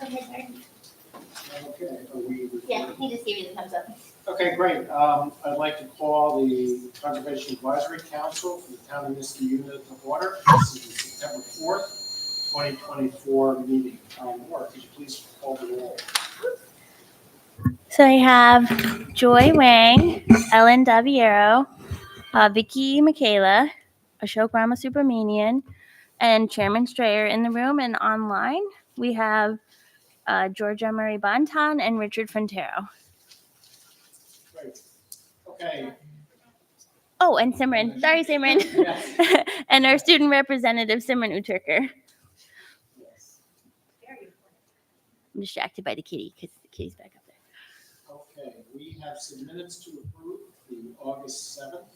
Okay, Okay, are we? Yeah, he just gave you the thumbs up. Okay, great. I'd like to call the Conservation Advisory Council for the Town of Niskayuna to order. This is the September 4th, 2024 meeting. Laura, could you please call the roll? So I have Joy Wang, Ellen Daviero, Vicky Michaela, Ashok Ramasubramanian, and Chairman Strayer in the room, and online we have Georgia Marie Bonton and Richard Fontero. Great. Okay. Oh, and Simran. Sorry, Simran. Yes. And our student representative, Simran Uturker. Yes. I'm distracted by the kitty because the kitty's back up there. Okay, we have some minutes to approve, the August 7th,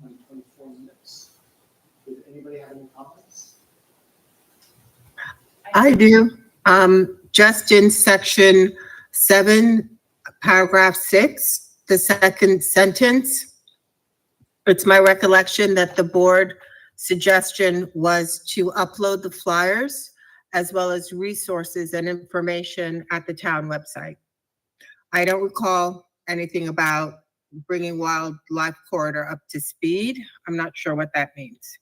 2024 minutes. Did anybody have any comments? I do. Just in section 7, paragraph 6, the second sentence. It's my recollection that the board suggestion was to upload the flyers as well as resources and information at the town website. I don't recall anything about bringing Wildlife Corridor up to speed. I'm not sure what that means.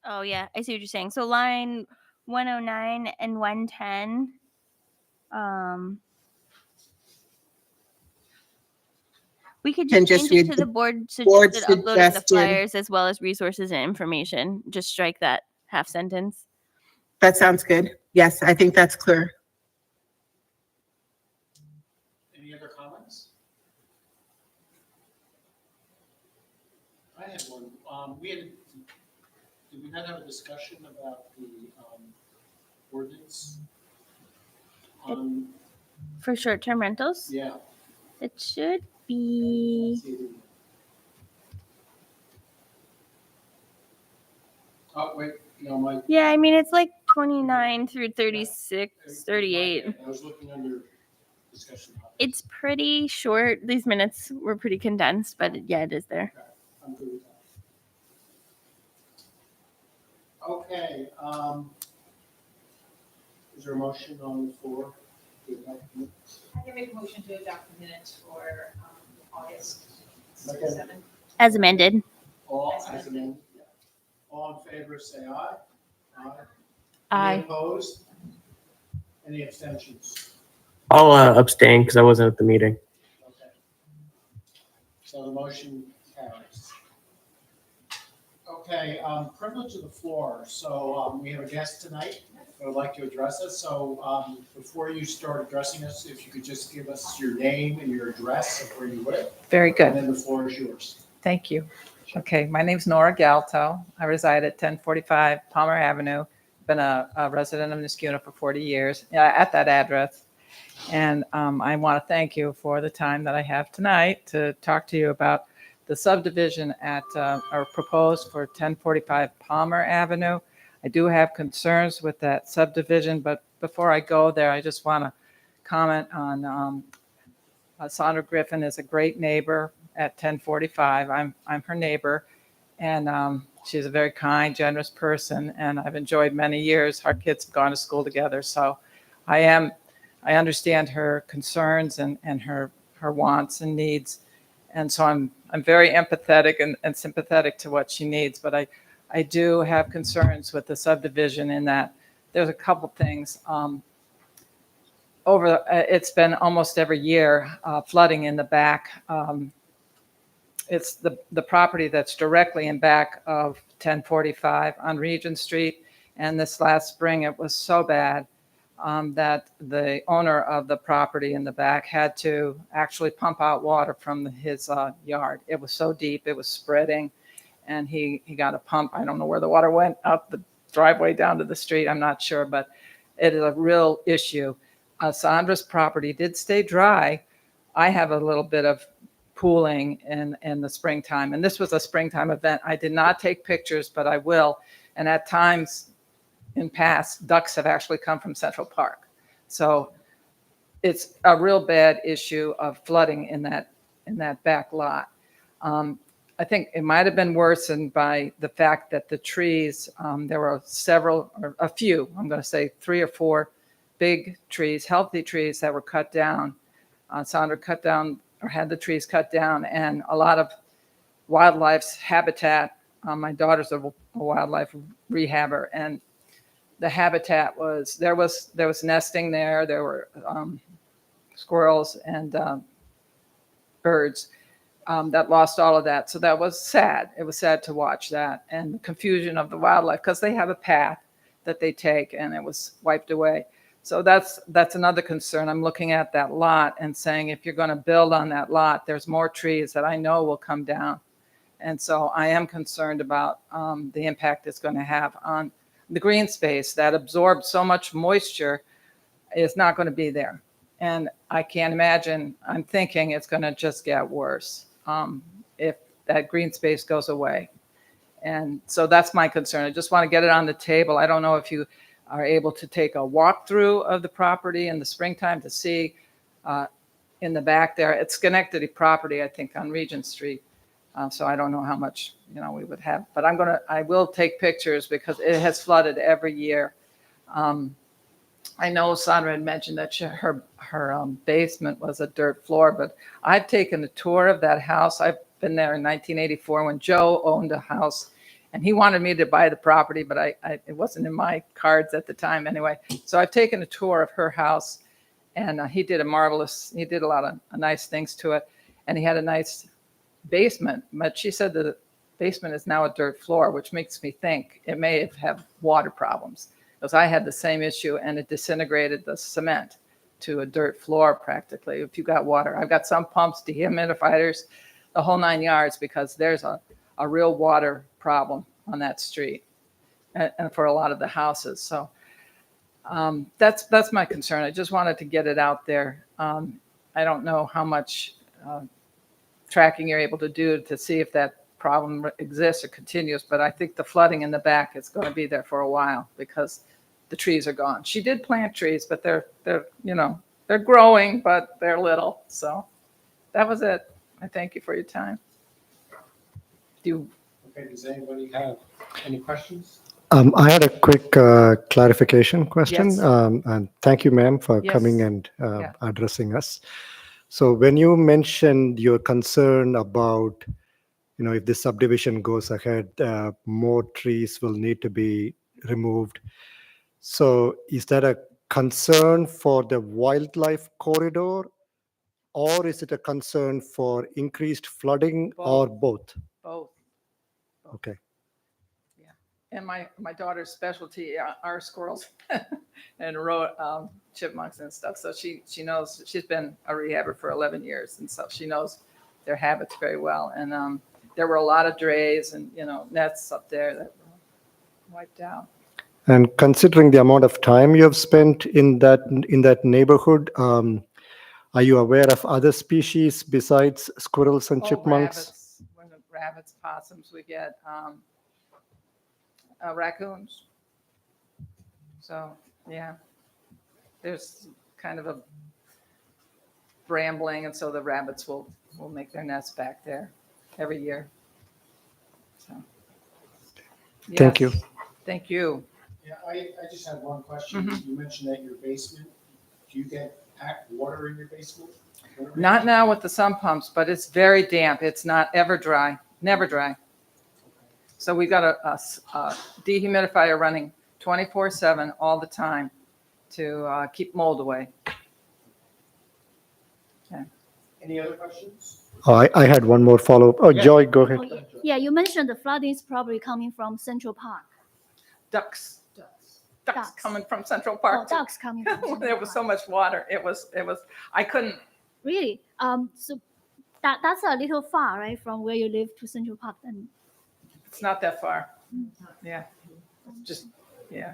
Oh, yeah, I see what you're saying. So line 109 and 110. We could Can just just change it read to the the board board suggested uploading the suggested. flyers as well as resources and information. Just strike that half sentence. That sounds good. Yes, I think that's clear. Any other comments? I had one. Did we not have a discussion about the ordinance? For short-term rentals, Yeah. it should be. Oh, wait, no, my. Yeah, I mean, it's like 29 through 36, 38. I was looking under discussion. It's pretty short. These minutes were pretty condensed, but yeah, it is there. Okay, I'm good with that. Okay, is there a motion on the floor? to adopt the minutes? I can make a motion to adopt the minutes for August Okay. 7th. As amended. All, as amended? Yeah. All in favor, say aye. Aye. Aye. Any opposed? Any abstentions? I'll abstain because I wasn't at the meeting. Okay. So the motion carries. Okay, privilege of the floor. So we have a guest tonight who would like to address us. So before you start addressing us, if you could just give us your name and your address of where you live, Very and good. then the floor is yours. Thank you. Okay, my name's Nora Galto. I reside at 1045 Palmer Avenue. Been a resident of Niskayuna for 40 years at that address. And I want to thank you for the time that I have tonight to talk to you about the subdivision at or proposed for 1045 Palmer Avenue. I do have concerns with that subdivision, but before I go there, I just want to comment on Sandra Griffin is a great neighbor at 1045. I'm her neighbor, and she's a very kind, generous person, and I've enjoyed many years. Our kids have gone to school together, so I understand her concerns and her wants and needs, and so I'm very empathetic and sympathetic to what she needs. But I do have concerns with the subdivision in that there's a couple things. It's been almost every year flooding in the back. It's the property that's directly in back of 1045 on Regent Street. And this last spring, it was so bad that the owner of the property in the back had to actually pump out water from his yard. It was so deep, it was spreading, and he got a pump. I don't know where the water went, up the driveway down to the street, I'm not sure, but it is a real issue. Sandra's property did stay dry. I have a little bit of pooling in the springtime, and this was a springtime event. I did not take pictures, but I will. And at times in past, ducks have actually come from Central Park. So it's a real bad issue of flooding in that back lot. I think it might have been worsened by the fact that the trees, there were several, or a few, I'm going to say 3 or 4 big trees, healthy trees that were cut down. Sandra cut down or had the trees cut down, and a lot of wildlife's habitat. My daughter's a wildlife rehabber, and the habitat was there was nesting there. There were squirrels and birds that lost all of that. So that was sad. It was sad to watch that and the confusion of the wildlife, because they have a path that they take, and it was wiped away. So that's another concern. I'm looking at that lot and saying, if you're going to build on that lot, there's more trees that I know will come down. And so I am concerned about the impact it's going to have on the green space that absorbs so much moisture is not going to be there. And I can't imagine, I'm thinking it's going to just get worse if that green space goes away. And so that's my concern. I just want to get it on the table. I don't know if you are able to take a walkthrough of the property in the springtime to see in the back there. It's Schenectady property, I think, on Regent Street. So I don't know how much, we would have, but I will take pictures because it has flooded every year. I know Sandra had mentioned that her basement was a dirt floor, but I've taken a tour of that house. I've been there in 1984 when Joe owned a house, and he wanted me to buy the property, but it wasn't in my cards at the time anyway. So I've taken a tour of her house, and he did a lot of nice things to it, and he had a nice basement, but she said the basement is now a dirt floor, which makes me think it may have water problems, because I had the same issue, and it disintegrated the cement to a dirt floor practically. If you got water, I've got some pumps, dehumidifiers, the whole 9 yards, because there's a real water problem on that street and for a lot of the houses. So that's my concern. I just wanted to get it out there. I don't know how much tracking you're able to do to see if that problem exists or continues, but I think the flooding in the back is going to be there for a while because the trees are gone. She did plant trees, but they're growing, but they're little. So that was it. I thank you for your time. Okay, does anybody have any questions? I had a quick clarification question. Yes. And thank you, ma'am, for Yes. coming and Yeah. addressing us. So when you mentioned your concern about, if the subdivision goes ahead, more trees will need to be removed. So is that a concern for the wildlife corridor, or is it a concern for increased flooding, or both? Both. Okay. And my daughter's specialty are squirrels and chipmunks and stuff. So she knows. She's been a rehabber for 11 years, and so she knows their habits very well. And there were a lot of drays and nets up there that were wiped out. And considering the amount of time you have spent in that neighborhood, are you aware of other species besides squirrels and chipmunks? Rabbits, possums. We get raccoons. So yeah, there's kind of a brambling, and so the rabbits will make their nests back there every year. So Thank you. Thank you. Yeah, I just have one question. You mentioned that your basement, do you get packed water in your basement? Not now with the sump pumps, but it's very damp. It's not ever dry, never dry. So we got a dehumidifier running 24/7 all the time to keep mold away. Any other questions? I had one more follow-up. Oh, Yeah. Joy, go ahead. Yeah, you mentioned the flooding is probably coming from Central Park. Ducks Ducks. coming from Central Oh, Park. ducks coming from Central There was so Park. much water. It was, I couldn't, Really? So that's a little far, right, from where you live to Central Park. And it's not that far. Yeah. Just, yeah.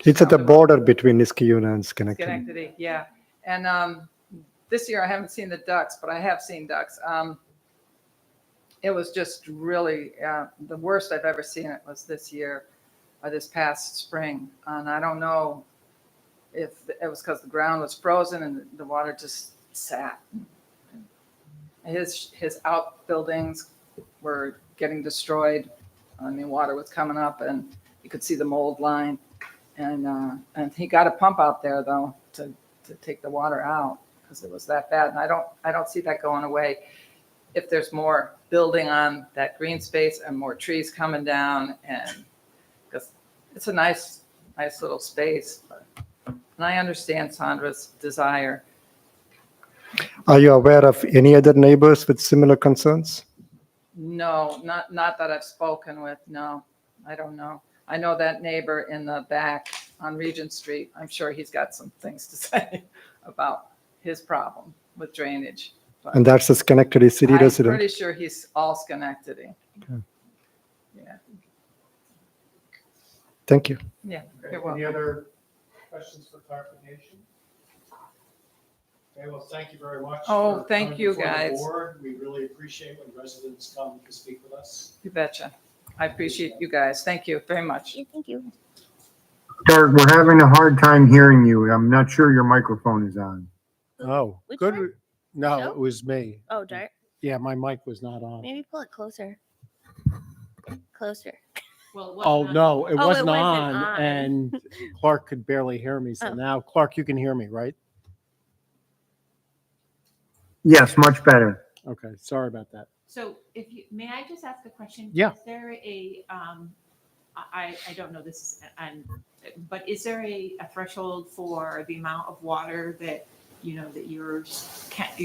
It's at the border between Niskayuna and Schenectady. Schenectady, yeah. And this year I haven't seen the ducks, but I have seen ducks. It was just really, the worst I've ever seen it was this year, this past spring. And I don't know if it was because the ground was frozen and the water just sat. His outbuildings were getting destroyed. I mean, water was coming up and you could see the mold line. And he got a pump out there though to take the water out because it was that bad. And I don't see that going away if there's more building on that green space and more trees coming down, and because it's a nice little space. And I understand Sandra's desire. Are you aware of any other neighbors with similar concerns? No, not that I've spoken with. No, I don't know. I know that neighbor in the back on Regent Street. I'm sure he's got some things to say about his problem with drainage. But And that's a Schenectady city I'm resident. pretty sure he's all Schenectady. Okay. Yeah, Thank you. yeah. Okay, You're any welcome. other questions for clarification? Okay, well, thank you very much. Oh, for thank coming you, before the guys. board. We really appreciate when residents come to speak with us. You betcha. I appreciate you guys. Thank you very much. Thank you. Doug, we're having a hard time hearing you. I'm not sure your microphone is on. Oh, Which good. one? No, Show? it was me. Oh, Dart. Yeah, my mic was not on. Maybe pull it closer. Closer. Oh, no, it Oh, it wasn't wasn't on, on. and Clark could barely hear me. So Oh. now, Clark, you can hear me, right? Yes, much better. Okay, sorry about that. So if you, may I just ask a question? Yeah. Is there a, I don't know this, but is there a threshold for the amount of water that, you know, that you're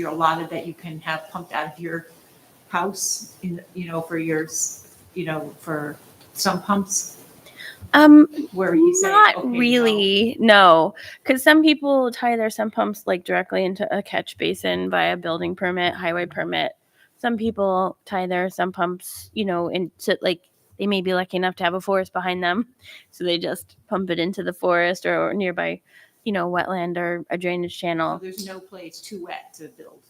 allotted that you can have pumped out of your house in, you know, for your, you know, for some pumps where you say, Not okay, no. really, no, because some people tie their sump pumps like directly into a catch basin via building permit, highway permit. Some people tie their sump pumps, you know, into like they may be lucky enough to have a forest behind them, so they just pump it into the forest or nearby, you know, wetland or a drainage So channel. there's no place too wet to build.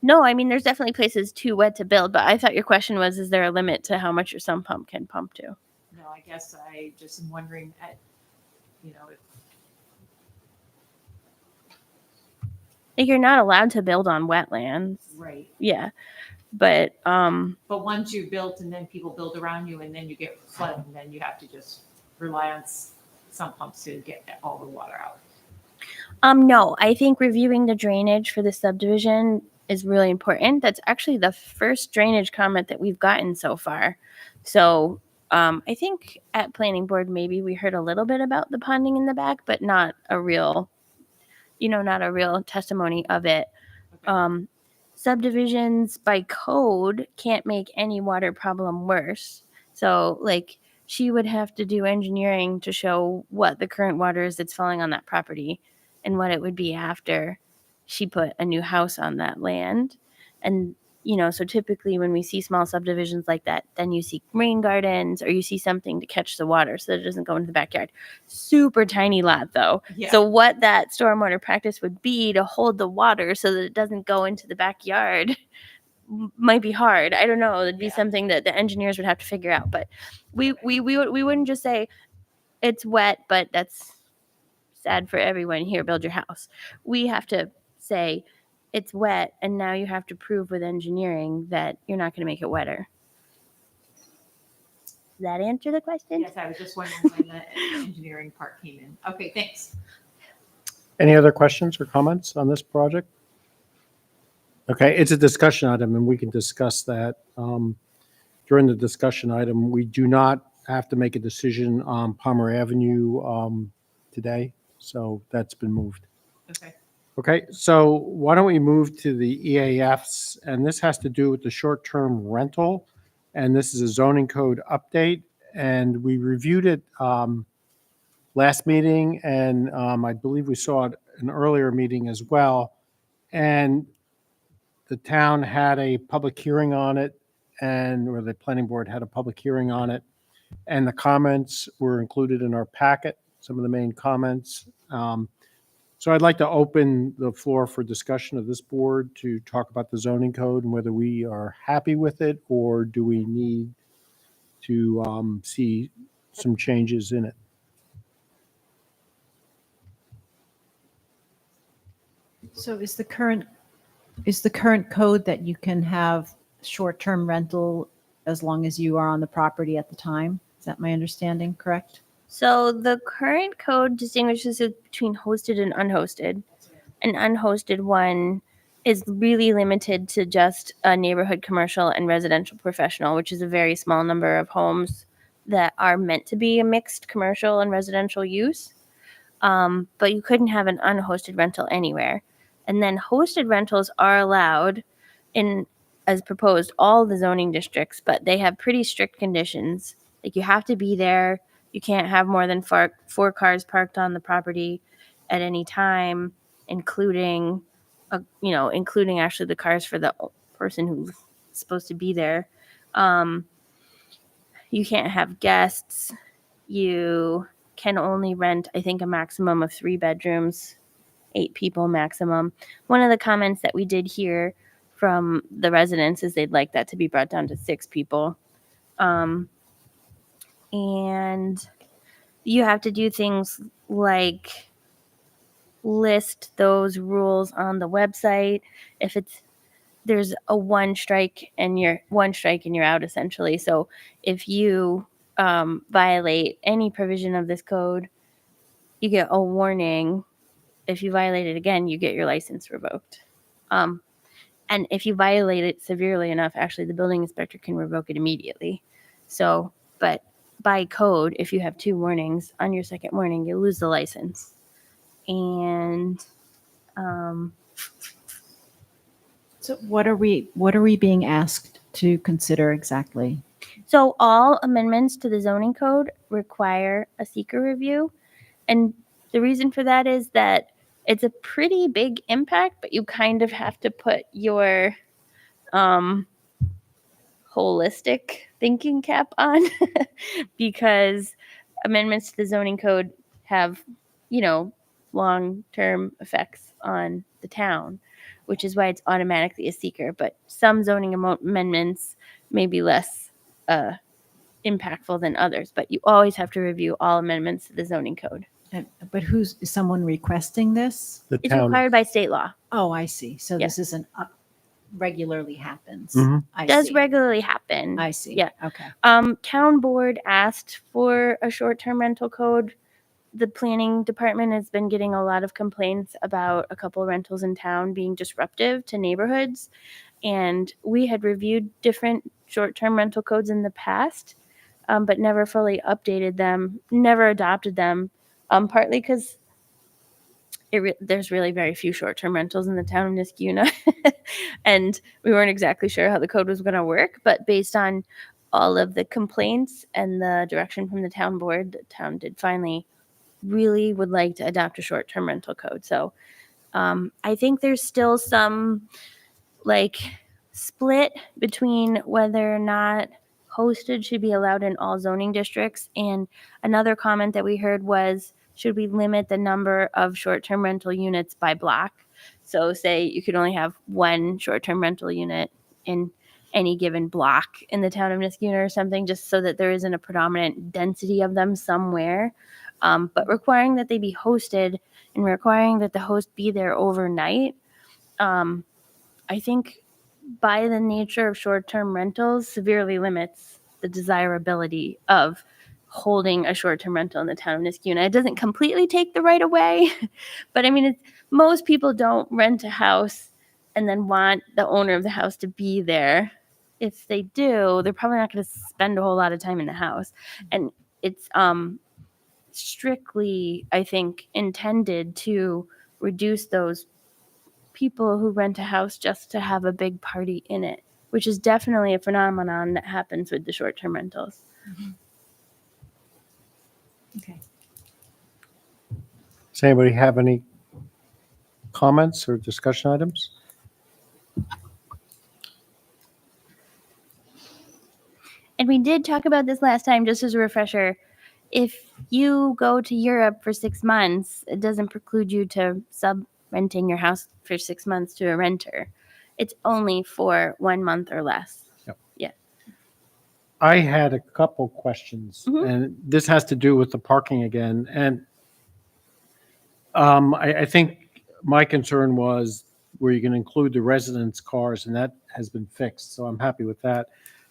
No, I mean there's definitely places too wet to build, but I thought your question was, is there a limit to how much your sump pump can pump to? No, I guess I just am wondering you know, if Like you're not allowed to build on wetlands. right. Yeah. But But once you've built and then people build around you and then you get flooding, then you have to just rely on some pumps to get all the water out. no, I think reviewing the drainage for the subdivision is really important. That's actually the first drainage comment that we've gotten so far. So I think at planning board maybe we heard a little bit about the ponding in the back, but not a real, you know, not a real testimony of it. Okay. Subdivisions by code can't make any water problem worse. So like she would have to do engineering to show what the current water is that's falling on that property and what it would be after she put a new house on that land. And you know, so typically when we see small subdivisions like that, then you see rain gardens or you see something to catch the water so that it doesn't go into the backyard. Super tiny lot though. Yeah. So what that stormwater practice would be to hold the water so that it doesn't go into the backyard might be hard. I don't know. It'd be Yeah. something that the engineers would have to figure out. But we wouldn't just say it's wet, but that's sad for everyone here. Build your house. We have to say it's wet, and now you have to prove with engineering that you're not going to make it wetter. Does that answer the question? Yes, I was just wondering when the engineering part came in. Okay, thanks. Any other questions or comments on this project? Okay, it's a discussion item, and we can discuss that during the discussion item. We do not have to make a decision on Palmer Avenue today, so that's been moved. Okay. Okay, so why don't we move to the EAFs? And this has to do with the short-term rental. And this is a zoning code update. And we reviewed it last meeting, and I believe we saw it an earlier meeting as well. And the town had a public hearing on it, or the planning board had a public hearing on it. And the comments were included in our packet, some of the main comments. So I'd like to open the floor for discussion of this board to talk about the zoning code and whether we are happy with it or do we need to see some changes in it. So is the current code that you can have short-term rental as long as you are on the property at the time. Is that my understanding correct? So the current code distinguishes it between hosted and unhosted. An unhosted one is really limited to just a neighborhood commercial and residential professional, which is a very small number of homes that are meant to be a mixed commercial and residential use. But you couldn't have an unhosted rental anywhere. And then hosted rentals are allowed in, as proposed, all the zoning districts, but they have pretty strict conditions. Like you have to be there. You can't have more than four cars parked on the property at any time, including, including actually the cars for the person who's supposed to be there. You can't have guests. You can only rent, I think, a maximum of 3 bedrooms, 8 people maximum. One of the comments that we did hear from the residents is they'd like that to be brought down to 6 people. And you have to do things like list those rules on the website. If there's a one strike and you're out essentially. So if you violate any provision of this code, you get a warning. If you violate it again, you get your license revoked. And if you violate it severely enough, actually the building inspector can revoke it immediately. So, but by code, if you have 2 warnings, on your second warning, you lose the license. And So what are we being asked to consider exactly? so all amendments to the zoning code require a seeker review. And the reason for that is that it's a pretty big impact, but you kind of have to put your holistic thinking cap on because amendments to the zoning code have, long-term effects on the town, which is why it's automatically a seeker. But some zoning amendments may be less impactful than others, but you always have to review all amendments to the zoning code. But is someone requesting this? The It's town, required by state law. Oh, I see. So Yeah. this isn't regularly happens. Mhm. I Does see. regularly happen. I see. Yeah. Okay. Town board asked for a short-term rental code. The planning department has been getting a lot of complaints about a couple rentals in town being disruptive to neighborhoods. And we had reviewed different short-term rental codes in the past, but never fully updated them, never adopted them, partly because there's really very few short-term rentals in the town of Niskuna. And we weren't exactly sure how the code was going to work, but based on all of the complaints and the direction from the town board, the town did finally really would like to adopt a short-term rental code. So I think there's still some split between whether or not hosted should be allowed in all zoning districts. And another comment that we heard was, should we limit the number of short-term rental units by block? So say you could only have 1 short-term rental unit in any given block in the town of Niskuna or something, just so that there isn't a predominant density of them somewhere. But requiring that they be hosted and requiring that the host be there overnight, I think by the nature of short-term rentals severely limits the desirability of holding a short-term rental in the town of Niskuna. It doesn't completely take the right away, but I mean, most people don't rent a house and then want the owner of the house to be there. If they do, they're probably not going to spend a whole lot of time in the house. And it's strictly, I think, intended to reduce those people who rent a house just to have a big party in it, which is definitely a phenomenon that happens with the short-term rentals. Okay. does anybody have any comments or discussion items? And we did talk about this last time, just as a refresher. If you go to Europe for 6 months, it doesn't preclude you to sub-renting your house for 6 months to a renter. It's only for 1 month or less. I had a couple questions, Mhm. and this has to do with the parking again. And I think my concern was where you can include the residents' cars, and that has been fixed, so I'm happy with that.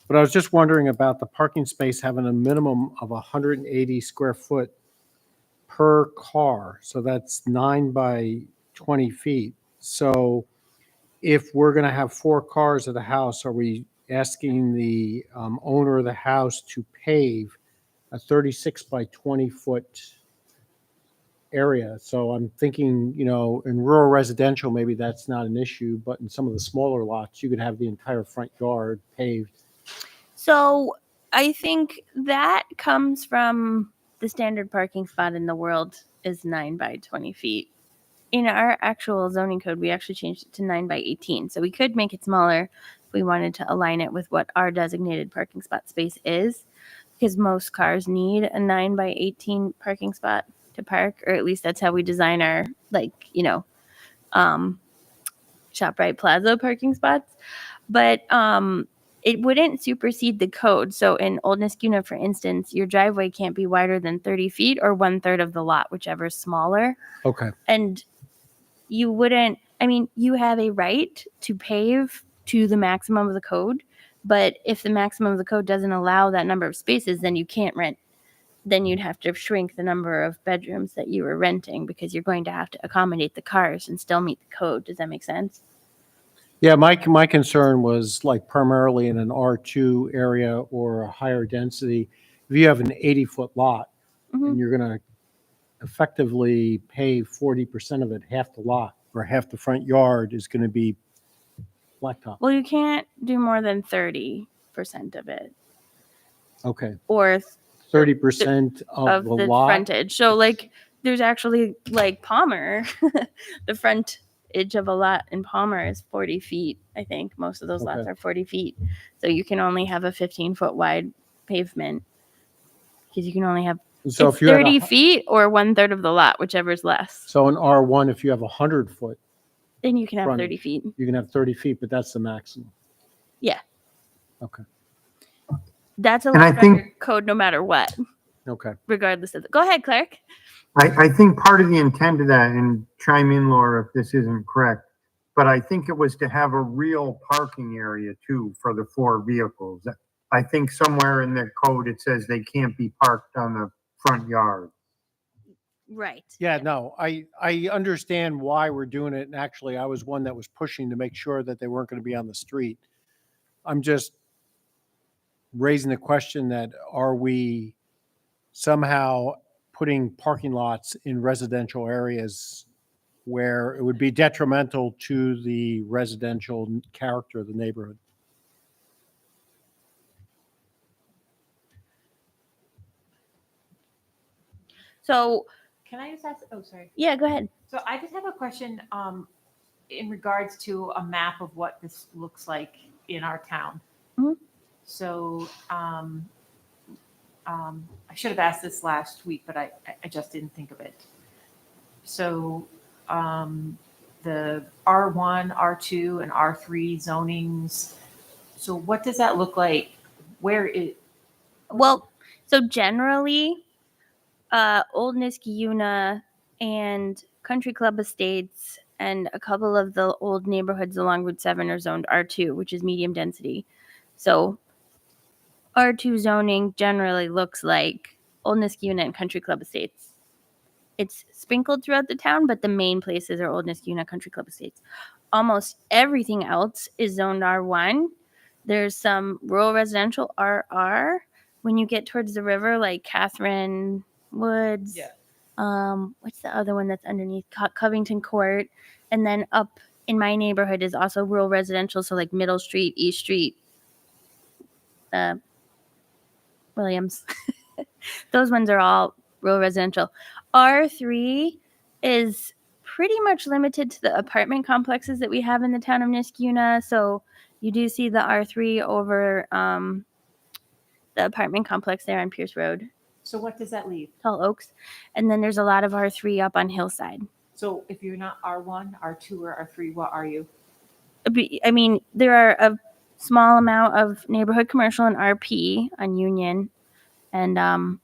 But I was just wondering about the parking space having a minimum of 180 square foot per car, so that's 9 by 20 feet. So if we're going to have 4 cars at the house, are we asking the owner of the house to pave a 36 by 20 foot area? So I'm thinking, you know, in rural residential, maybe that's not an issue, but in some of the smaller lots, you could have the entire front yard paved. So I think that comes from the standard parking spot in the world is 9 by 20 feet. In our actual zoning code, we actually changed it to 9 by 18. So we could make it smaller if we wanted to align it with what our designated parking spot space is, because most cars need a 9 by 18 parking spot to park, or at least that's how we design our, like, you know, ShopRite Plaza parking spots. But it wouldn't supersede the code. So in Old Niskuna, for instance, your driveway can't be wider than 30 feet or 1/3 of the lot, whichever is smaller. Okay. And you wouldn't, I mean, you have a right to pave to the maximum of the code, but if the maximum of the code doesn't allow that number of spaces, then you can't rent. Then you'd have to shrink the number of bedrooms that you were renting, because you're going to have to accommodate the cars and still meet the code. Does that make sense? Yeah, my concern was like primarily in an R2 area or a higher density. If you have an 80-foot lot and you're going to effectively pave 40% of it, half the lot or half the front yard is going to be blacktop. Well, you can't do more than 30% of it, Okay, or 30% of of the the lot. frontage. So like there's actually like Palmer, the frontage of a lot in Palmer is 40 feet. I think most of those lots Okay. are 40 feet. So you can only have a 15-foot wide pavement, because you can only have So it's if you had 30 feet or 1/3 of the lot, whichever is less. so in R1, if you have 100-foot, Then you can have 30 frontage. feet. you can have 30 feet, but that's the maximum. Yeah. Okay. That's a And I lot think- under code no matter what, Okay. regardless of the. Go ahead, Clark. I think part of the intent of that, and chime in, Laura, if this isn't correct, but I think it was to have a real parking area too for the 4 vehicles. I think somewhere in the code, it says they can't be parked on the front yard. Right. Yeah, no, I understand why we're doing it. And actually, I was one that was pushing to make sure that they weren't going to be on the street. I'm just raising the question that are we somehow putting parking lots in residential areas where it would be detrimental to the residential character of the neighborhood? So Can I just ask, oh, sorry. yeah, go ahead. So I just have a question in regards to a map of what this looks like in our town. Mhm. So I should have asked this last week, but I just didn't think of it. So the R1, R2, and R3 zonings. So what does that look like? Where it? Well, so generally, Old Niskayuna and Country Club Estates and a couple of the old neighborhoods along Route 7 are zoned R2, which is medium density. So R2 zoning generally looks like Old Niskayuna and Country Club Estates. It's sprinkled throughout the town, but the main places are Old Niskayuna, Country Club Estates. Almost everything else is zoned R1. There's some rural residential RR. When you get towards the river, like Catherine Woods. Yeah. What's the other one that's underneath Covington Court? And then up in my neighborhood is also rural residential. So like Middle Street, East Street, Williams. Those ones are all rural residential. R3 is pretty much limited to the apartment complexes that we have in the town of Niskayuna. So you do see the R3 over the apartment complex there on Pierce Road, So what does that leave? Tall Oaks. And then there's a lot of R3 up on Hillside. So if you're not R1, R2, or R3, what are you? I mean, there are a small amount of neighborhood commercial and RP on Union. And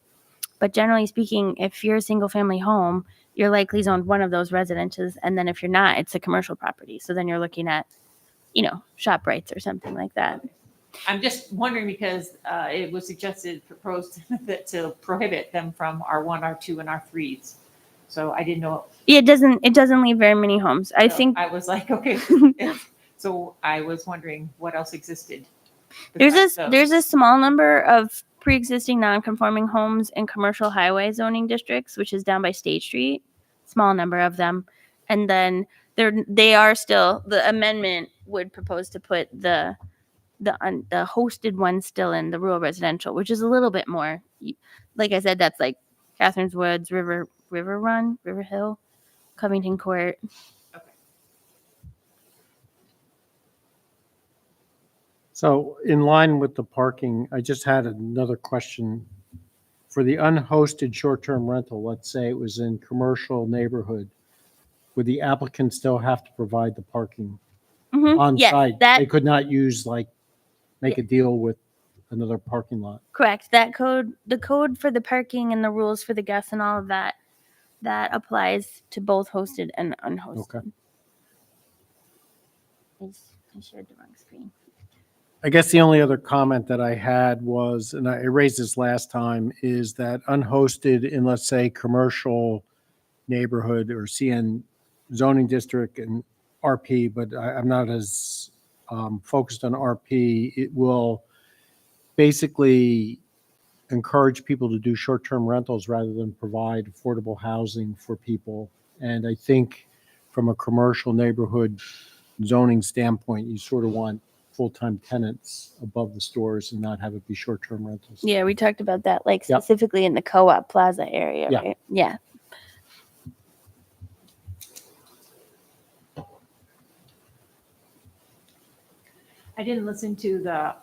But generally speaking, if you're a single family home, you're likely zoned one of those residences. And then if you're not, it's a commercial property. So then you're looking at, ShopRites or something like that. I'm just wondering because it was proposed that to prohibit them from R1, R2, and R3s. So I didn't know. It doesn't leave very many homes. I So think I was like, okay. So I was wondering what else existed. there's besides a small number of pre-existing non-conforming homes in commercial highway zoning districts, which is down by State Street. Small number of them, and then they are still, the amendment would propose to put the hosted ones still in the rural residential, which is a little bit more. Like I said, that's like Catherine's Woods, River Hill, Covington Court. So in line with the parking, I just had another question. For the unhosted short-term rental, let's say it was in commercial neighborhood, would the applicant still have to provide the parking on Yes, site? that They could not make a deal with another parking lot. correct. The code for the parking and the rules for the guests and all of that applies to both hosted and unhosted. Okay. I shared the wrong screen. I guess the only other comment that I had was, and I raised this last time, is that unhosted in, let's say, commercial neighborhood or CN zoning district and RP, but I'm not as focused on RP. It will basically encourage people to do short-term rentals rather than provide affordable housing for people. And I think from a commercial neighborhood zoning standpoint, you sort of want full-time tenants above the stores and not have it be short-term rentals. Yeah, we talked about that, like Yep. specifically in the co-op plaza area, Yeah. right? Yeah. I didn't listen to the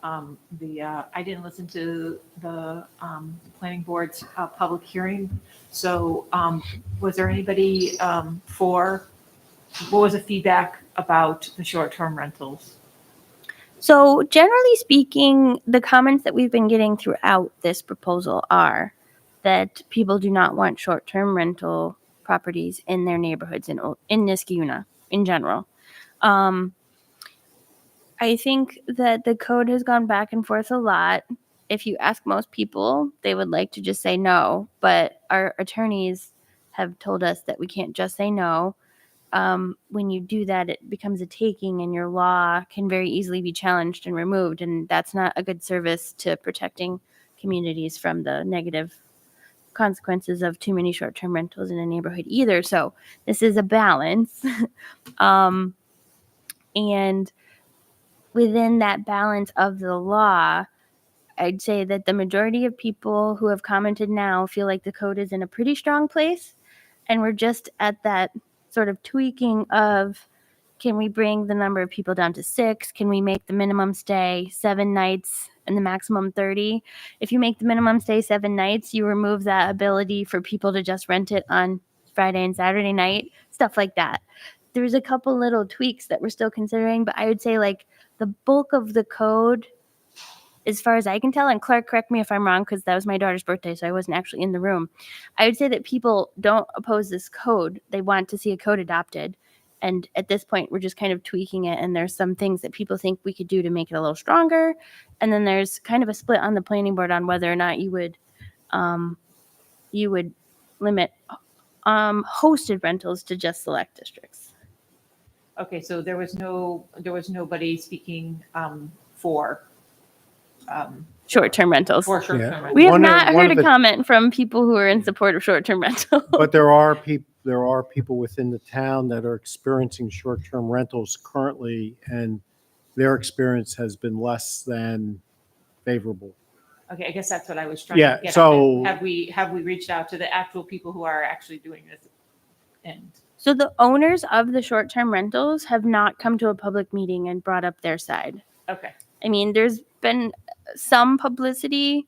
planning board's public hearing. So was there anybody what was the feedback about the short-term rentals? So generally speaking, the comments that we've been getting throughout this proposal are that people do not want short-term rental properties in their neighborhoods in Niskayuna in general. I think that the code has gone back and forth a lot. If you ask most people, they would like to just say no, but our attorneys have told us that we can't just say no. When you do that, it becomes a taking, and your law can very easily be challenged and removed, and that's not a good service to protecting communities from the negative consequences of too many short-term rentals in a neighborhood either. So this is a balance. And within that balance of the law, I'd say that the majority of people who have commented now feel like the code is in a pretty strong place. And we're just at that sort of tweaking of, can we bring the number of people down to 6? Can we make the minimum stay 7 nights and the maximum 30? If you make the minimum stay 7 nights, you remove that ability for people to just rent it on Friday and Saturday night, stuff like that. There's a couple little tweaks that we're still considering, but I would say like the bulk of the code, as far as I can tell, and Clark, correct me if I'm wrong, because that was my daughter's birthday, so I wasn't actually in the room. I would say that people don't oppose this code. They want to see a code adopted. And at this point, we're just kind of tweaking it. And there's some things that people think we could do to make it a little stronger. And then there's kind of a split on the planning board on whether or not you would limit hosted rentals to just select districts. Okay, so there was nobody speaking for Short-term rentals. short-term Yeah. rentals. We have One of- not one heard of a the- comment from people who are in support of short-term rental. But there are people within the town that are experiencing short-term rentals currently, and their experience has been less than favorable. Okay, I guess that's what I was trying Yeah, to get so- at. Have we reached out to the actual people who are actually doing this? And So the owners of the short-term rentals have not come to a public meeting and brought up their side. okay, I mean, there's been some publicity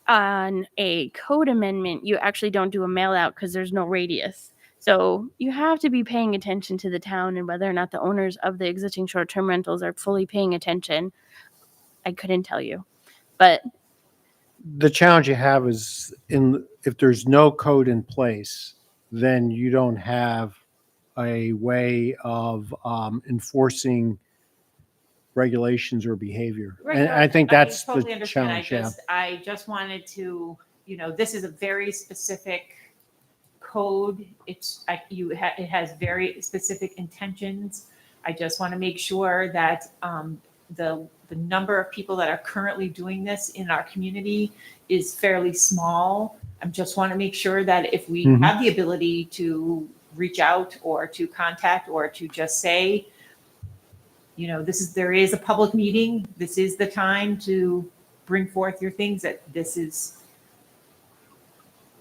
on a code amendment. You actually don't do a mail out because there's no radius. So you have to be paying attention to the town and whether or not the owners of the existing short-term rentals are fully paying attention. I couldn't tell you, but the challenge you have is if there's no code in place, then you don't have a way of enforcing regulations or behavior. Right, And no, I think that's totally the understand. challenge. Yeah. I just wanted to, this is a very specific code. It has very specific intentions. I just want to make sure that the number of people that are currently doing this in our community is fairly small. I just want to make sure that if we Mhm. have the ability to reach out or to contact or to just say, there is a public meeting. This is the time to bring forth your things.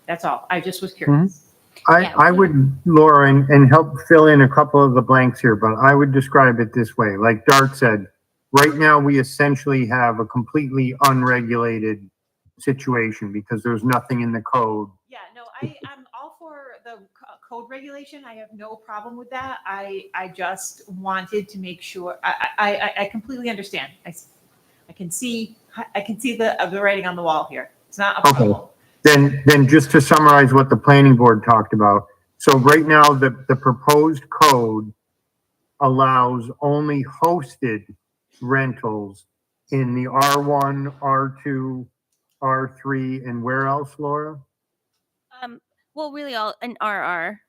That's all. I just was curious. Yeah. I would, Laura, and help fill in a couple of the blanks here, but I would describe it this way. Like Dart said, right now we essentially have a completely unregulated situation because there's nothing in the code. Yeah, no, I'm all for the code regulation. I have no problem with that. I just wanted to make sure, I completely understand. I can see the writing on the wall here. It's not a Okay. problem. Then just to summarize what the planning board talked about. So right now, the proposed code allows only hosted rentals in the R1, R2, R3, and where else, Laura? Well, really all an RR.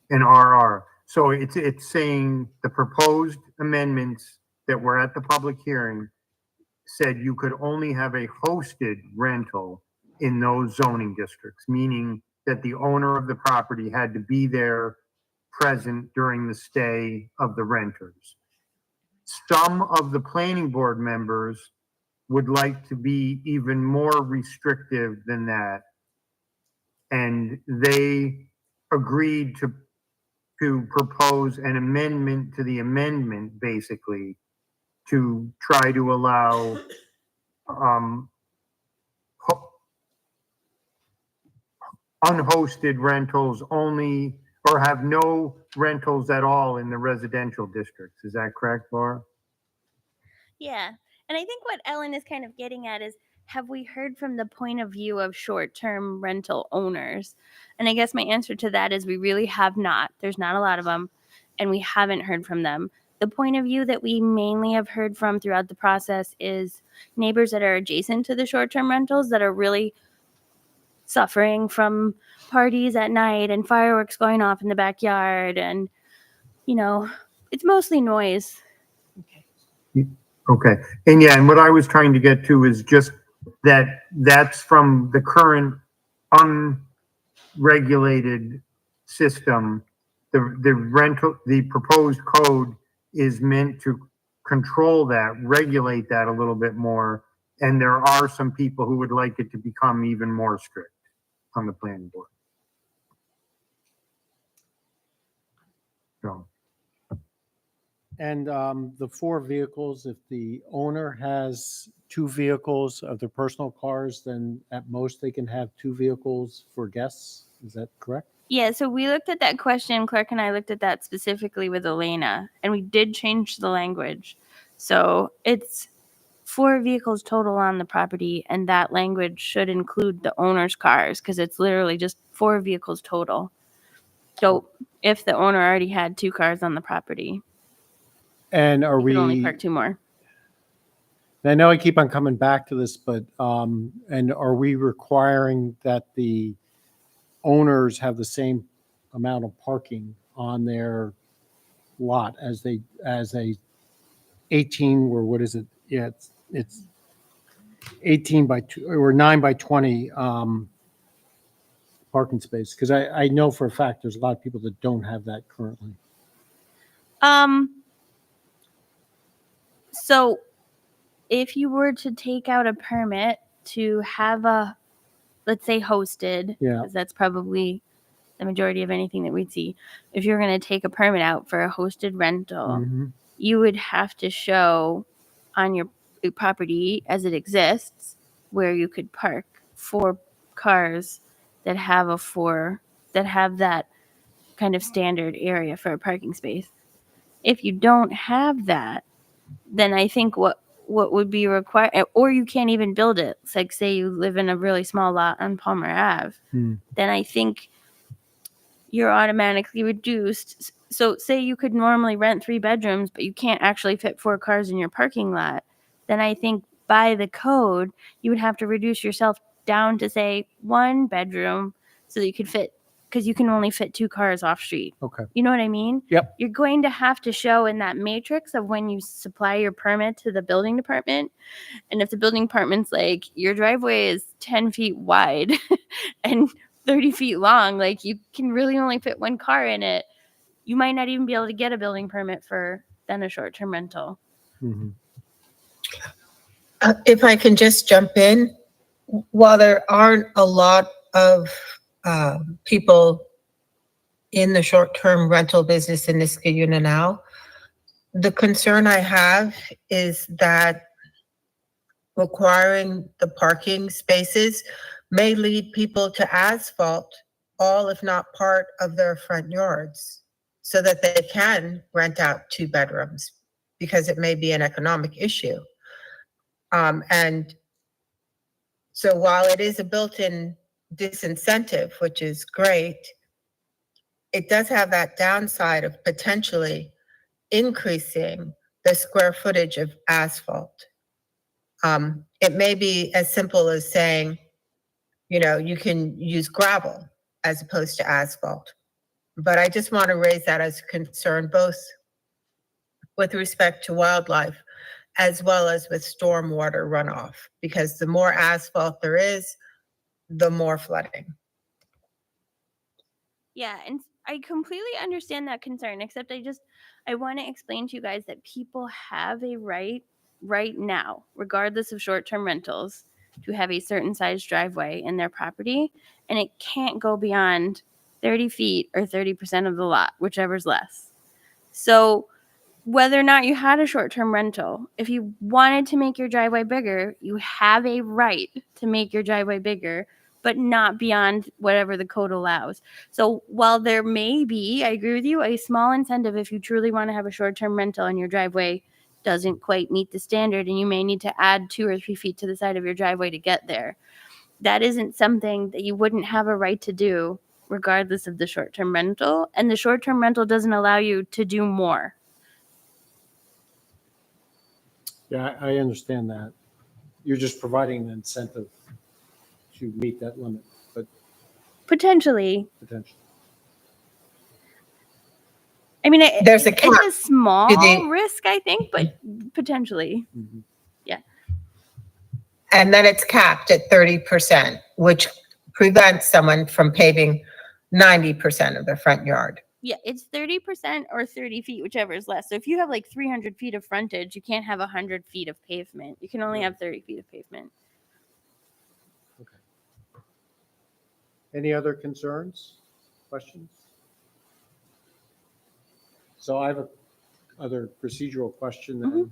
And RR. So it's saying the proposed amendments that were at the public hearing said you could only have a hosted rental in those zoning districts, meaning that the owner of the property had to be there present during the stay of the renters. Some of the planning board members would like to be even more restrictive than that. And they agreed to propose an amendment to the amendment, basically, to try to allow unhosted rentals only, or have no rentals at all in the residential districts. Is that correct, Laura? Yeah. And I think what Ellen is kind of getting at is, have we heard from the point of view of short-term rental owners? And I guess my answer to that is we really have not. There's not a lot of them, and we haven't heard from them. The point of view that we mainly have heard from throughout the process is neighbors that are adjacent to the short-term rentals that are really suffering from parties at night and fireworks going off in the backyard. And, it's mostly noise. Okay. And yeah, and what I was trying to get to is just that's from the current unregulated system. The proposed code is meant to control that, regulate that a little bit more. And there are some people who would like it to become even more strict on the planning board. So. And the 4 vehicles, if the owner has 2 vehicles of their personal cars, then at most they can have 2 vehicles for guests. Is that correct? Yeah, so we looked at that question. Clark and I looked at that specifically with Elena, and we did change the language. So it's 4 vehicles total on the property, and that language should include the owner's cars because it's literally just 4 vehicles total. So if the owner already had 2 cars on the property, And are we could only we, park 2 more. I know I keep on coming back to this, but, and are we requiring that the owners have the same amount of parking on their lot as a 18, or what is it? Yeah, it's 18 by 2 or 9 by 20 parking space. Because I know for a fact there's a lot of people that don't have that currently. So if you were to take out a permit to have let's say hosted, Yeah. because that's probably the majority of anything that we'd see. If you're going to take a permit out for a hosted rental, Mhm. you would have to show on your property as it exists where you could park 4 cars that have that kind of standard area for a parking space. If you don't have that, then I think what what would be required, or you can't even build it. It's like, say you live in a really small lot on Palmer Ave, then I think you're automatically reduced. So say you could normally rent 3 bedrooms, but you can't actually fit 4 cars in your parking lot, then I think by the code, you would have to reduce yourself down to say 1 bedroom so that you could fit, because you can only fit 2 cars off street. Okay. You know what I mean? Yep. You're going to have to show in that matrix of when you supply your permit to the building department. And if the building department's like, your driveway is 10 feet wide and 30 feet long, like you can really only fit 1 car in it, you might not even be able to get a building permit for then a short-term rental. Mhm. If I can just jump in, while there aren't a lot of people in the short-term rental business in Niskayuna now, the concern I have is that requiring the parking spaces may lead people to asphalt all, if not part, of their front yards so that they can rent out 2 bedrooms because it may be an economic issue. And so while it is a built-in disincentive, which is great, it does have that downside of potentially increasing the square footage of asphalt. It may be as simple as saying, you can use gravel as opposed to asphalt. But I just want to raise that as a concern, both with respect to wildlife as well as with stormwater runoff, because the more asphalt there is, the more flooding. Yeah, and I completely understand that concern, except I want to explain to you guys that people have a right now, regardless of short-term rentals, to have a certain size driveway in their property, and it can't go beyond 30 feet or 30% of the lot, whichever's less. So whether or not you had a short-term rental, if you wanted to make your driveway bigger, you have a right to make your driveway bigger, but not beyond whatever the code allows. So while there may be, I agree with you, a small incentive if you truly want to have a short-term rental and your driveway doesn't quite meet the standard and you may need to add 2 or 3 feet to the side of your driveway to get there, that isn't something that you wouldn't have a right to do regardless of the short-term rental. And the short-term rental doesn't allow you to do more. Yeah, I understand that. You're just providing an incentive to meet that limit, but Potentially. potentially. I mean, There's a it's cap a small to the- risk, I think, but potentially. Mhm. And then it's capped at 30%, which prevents someone from paving 90% of their front yard. Yeah, it's 30% or 30 feet, whichever is less. So if you have like 300 feet of frontage, you can't have 100 feet of pavement. You can only have 30 feet of pavement. Any other concerns, questions? So I have a other procedural question then.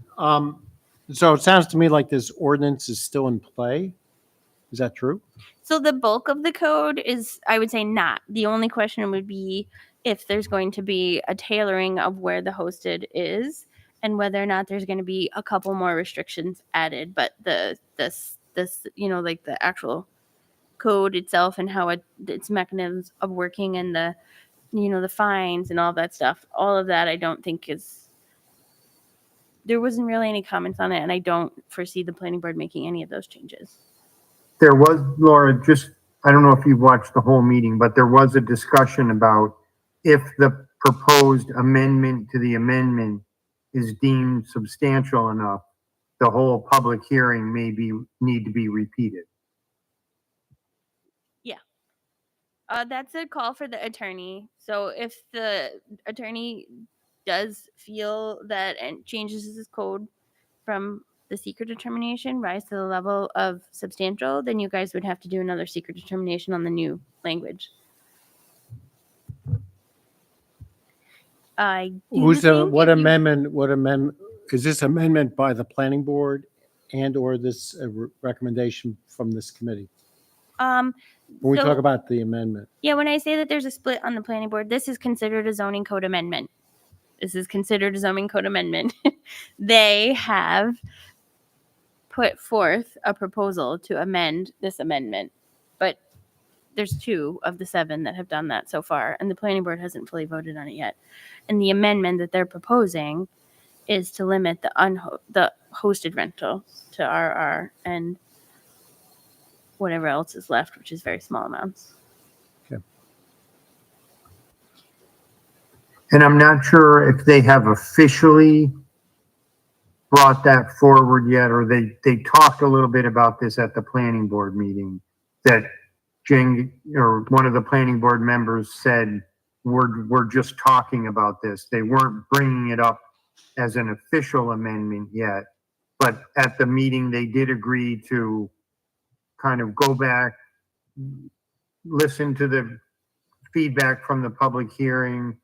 So it sounds to me like this ordinance is still in play. Is that true? So the bulk of the code is, I would say, not. The only question would be if there's going to be a tailoring of where the hosted is and whether or not there's going to be a couple more restrictions added. But this like the actual code itself and how its mechanisms of working and the fines and all that stuff, all of that I don't think there wasn't really any comments on it, and I don't foresee the planning board making any of those changes. There was, Laura, I don't know if you've watched the whole meeting, but there was a discussion about if the proposed amendment to the amendment is deemed substantial enough, the whole public hearing need to be repeated. That's a call for the attorney. So if the attorney does feel that and changes his code from the secret determination rise to the level of substantial, then you guys would have to do another secret determination on the new language. I do What think if you- amendment, is this amendment by the planning board and or this recommendation from this committee? When we So- talk about the amendment, Yeah, when I say that there's a split on the planning board, this is considered a zoning code amendment. This is considered a zoning code amendment. They have put forth a proposal to amend this amendment, but there's 2 of the 7 that have done that so far, and the planning board hasn't fully voted on it yet. And the amendment that they're proposing is to limit the hosted rental to RR and whatever else is left, which is very small amounts. And I'm not sure if they have officially brought that forward yet, or they talked a little bit about this at the planning board meeting, that Jing, or one of the planning board members said, we're just talking about this. They weren't bringing it up as an official amendment yet, but at the meeting, they did agree to kind of go back, listen to the feedback from the public hearing,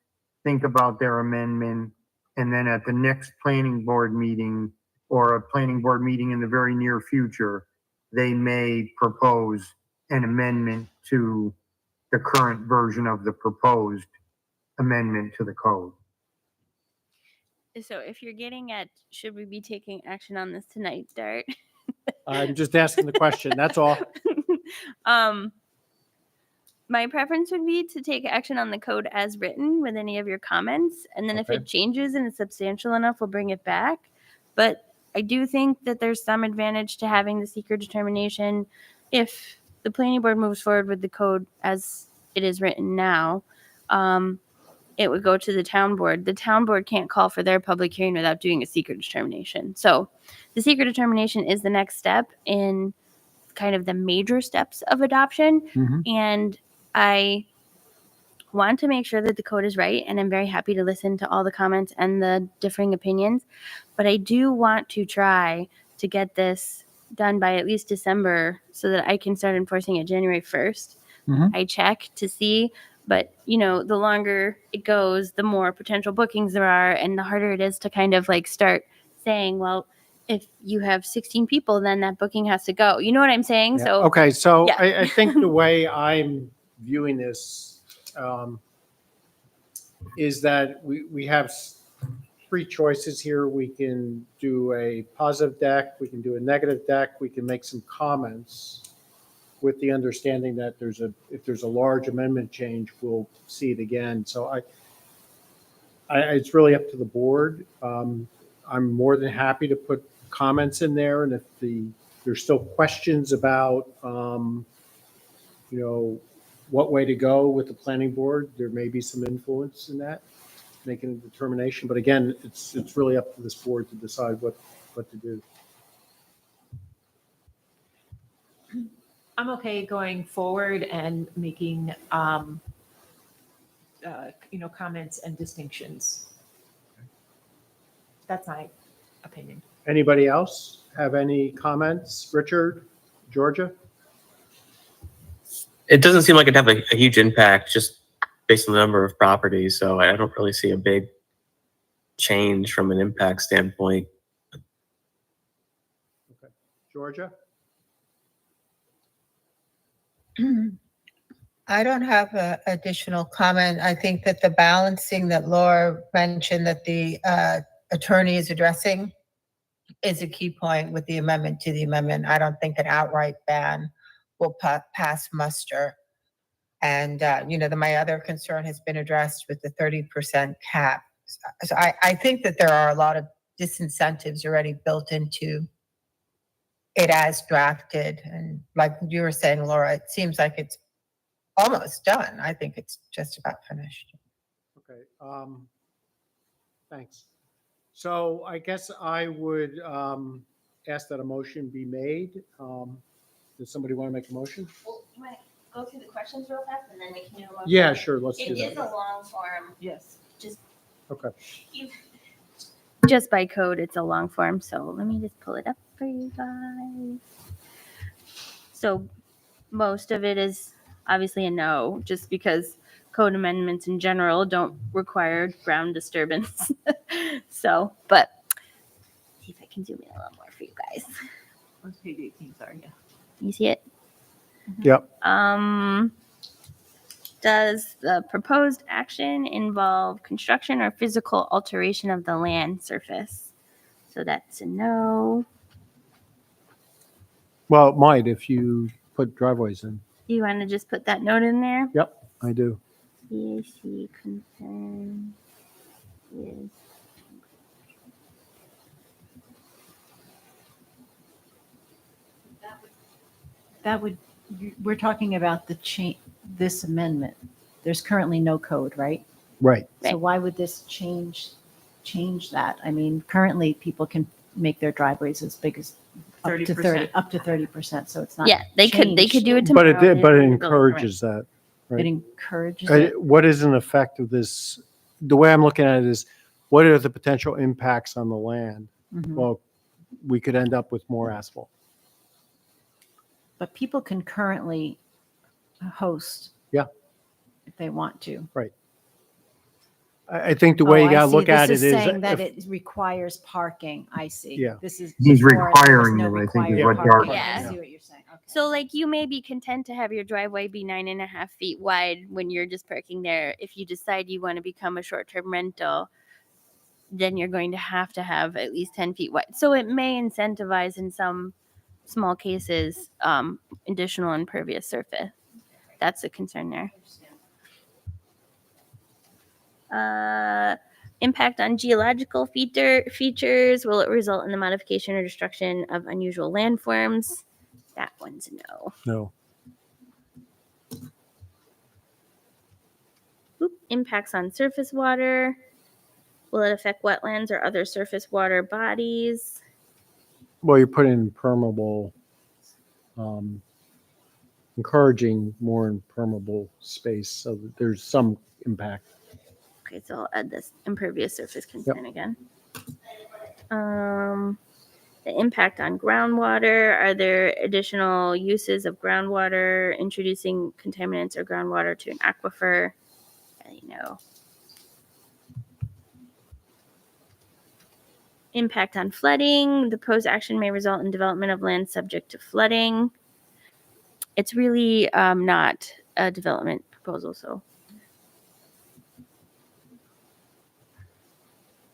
think about their amendment, and then at the next planning board meeting, or a planning board meeting in the very near future, they may propose an amendment to the current version of the proposed amendment to the code. So if you're getting at, should we be taking action on this tonight, Dart? I'm just asking the question, that's all. My preference would be to take action on the code as written with any of your comments, and then if Okay. it changes and it's substantial enough, we'll bring it back. But I do think that there's some advantage to having the secret determination if the planning board moves forward with the code as it is written now. It would go to the town board. The town board can't call for their public hearing without doing a secret determination. So the secret determination is the next step in kind of the major steps of adoption. Mhm. And I want to make sure that the code is right, and I'm very happy to listen to all the comments and the differing opinions. But I do want to try to get this done by at least December so that I can start enforcing it January 1st. Mhm. I check to see, but the longer it goes, the more potential bookings there are, and the harder it is to kind of like start saying, well, if you have 16 people, then that booking has to go. You know what I'm saying? Yeah, So okay, so yeah. I think the way I'm viewing this is that we have 3 choices here. We can do a positive deck, we can do a negative deck, we can make some comments with the understanding that if there's a large amendment change, we'll see it again. So it's really up to the board. I'm more than happy to put comments in there, and if there's still questions about what way to go with the planning board, there may be some influence in that, making a determination. But again, it's really up to this board to decide what to do. I'm okay going forward and making, comments and distinctions. That's my opinion. Anybody else have any comments? Richard, Georgia? It doesn't seem like it'd have a huge impact just based on the number of properties. So I don't really see a big change from an impact standpoint. Okay. Georgia? I don't have an additional comment. I think that the balancing that Laura mentioned that the attorney is addressing is a key point with the amendment to the amendment. I don't think an outright ban will pass muster. And, my other concern has been addressed with the 30% cap. So I think that there are a lot of disincentives already built into it as drafted. And like you were saying, Laura, it seems like it's almost done. I think it's just about finished. Okay. Thanks. So I guess I would ask that a motion be made. Does somebody want to make a motion? Well, you want to go through the questions real fast, and then we can do a motion? Yeah, sure. Let's do It is a that. long form. Yes. Okay. Just by code, it's a long form. So let me just pull it up for you guys. So most of it is obviously a no, just because code amendments in general don't require ground disturbance. But see if I can zoom in a little more for you guys. What's page 18, sorry, yeah. You see it? Yep. Does the proposed action involve construction or physical alteration of the land surface? So that's a no. Well, it might if you put driveways in. You want to just put that note in there? Yep, I do. CAC concern is That would, we're talking about this amendment. There's currently no code, right? Right. So Right. why would this change that? I mean, currently people can make their driveways as big as up to 30%. up to 30%. So it's not. yeah. They could do it But tomorrow. it did, but it They build permit. encourages that. It Right. encourages it. What is an effect of this? The way I'm looking at it is, what are the potential impacts on the land? Mhm. Well, we could end up with more asphalt. But people can currently host. Yeah. If they want to. I think the way you Oh, I gotta see. look at it This is, saying that if- it requires parking. I see. Yeah. This is. He's before there was requiring no it, I think, is required what parking. Dark- I Yeah. see what you're saying. Okay. So, like, you may be content to have your driveway be 9.5 feet wide when you're just parking there. If you decide you want to become a short-term rental, then you're going to have at least 10 feet wide. So it may incentivize in some small cases additional impervious surface. That's the concern there. Impact on geological features. Will it result in the modification or destruction of unusual landforms? That one's a no. no, Impacts on surface water. Will it affect wetlands or other surface water bodies? well, you're putting impermeable, encouraging more impermeable space, so that there's some impact. Okay, so I'll add this impervious surface concern again. The impact on groundwater. Are there additional uses of groundwater, introducing contaminants or groundwater to an aquifer? No. Impact on flooding. The proposed action may result in development of land subject to flooding. It's really not a development proposal, so.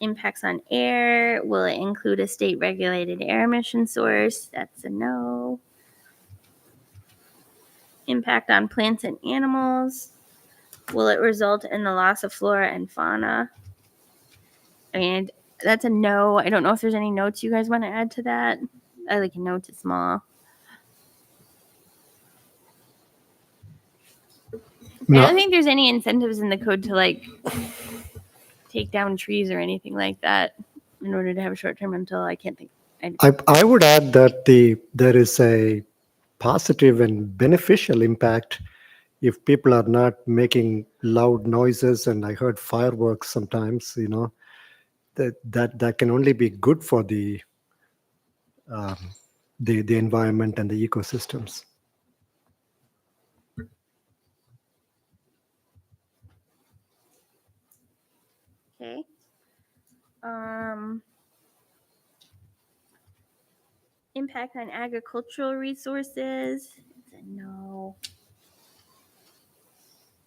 Impacts on air. Will it include a state regulated air emission source? That's a no. Impact on plants and animals. Will it result in the loss of flora and fauna? And that's a no. I don't know if there's any notes you guys want to add to that. I like notes is small. I don't think there's any incentives in the code to like take down trees or anything like that in order to have a short-term rental. I can't think. I would add that there is a positive and beneficial impact if people are not making loud noises, and I heard fireworks sometimes, that can only be good for the environment and the ecosystems. Okay. Impact on agricultural resources. It's a no.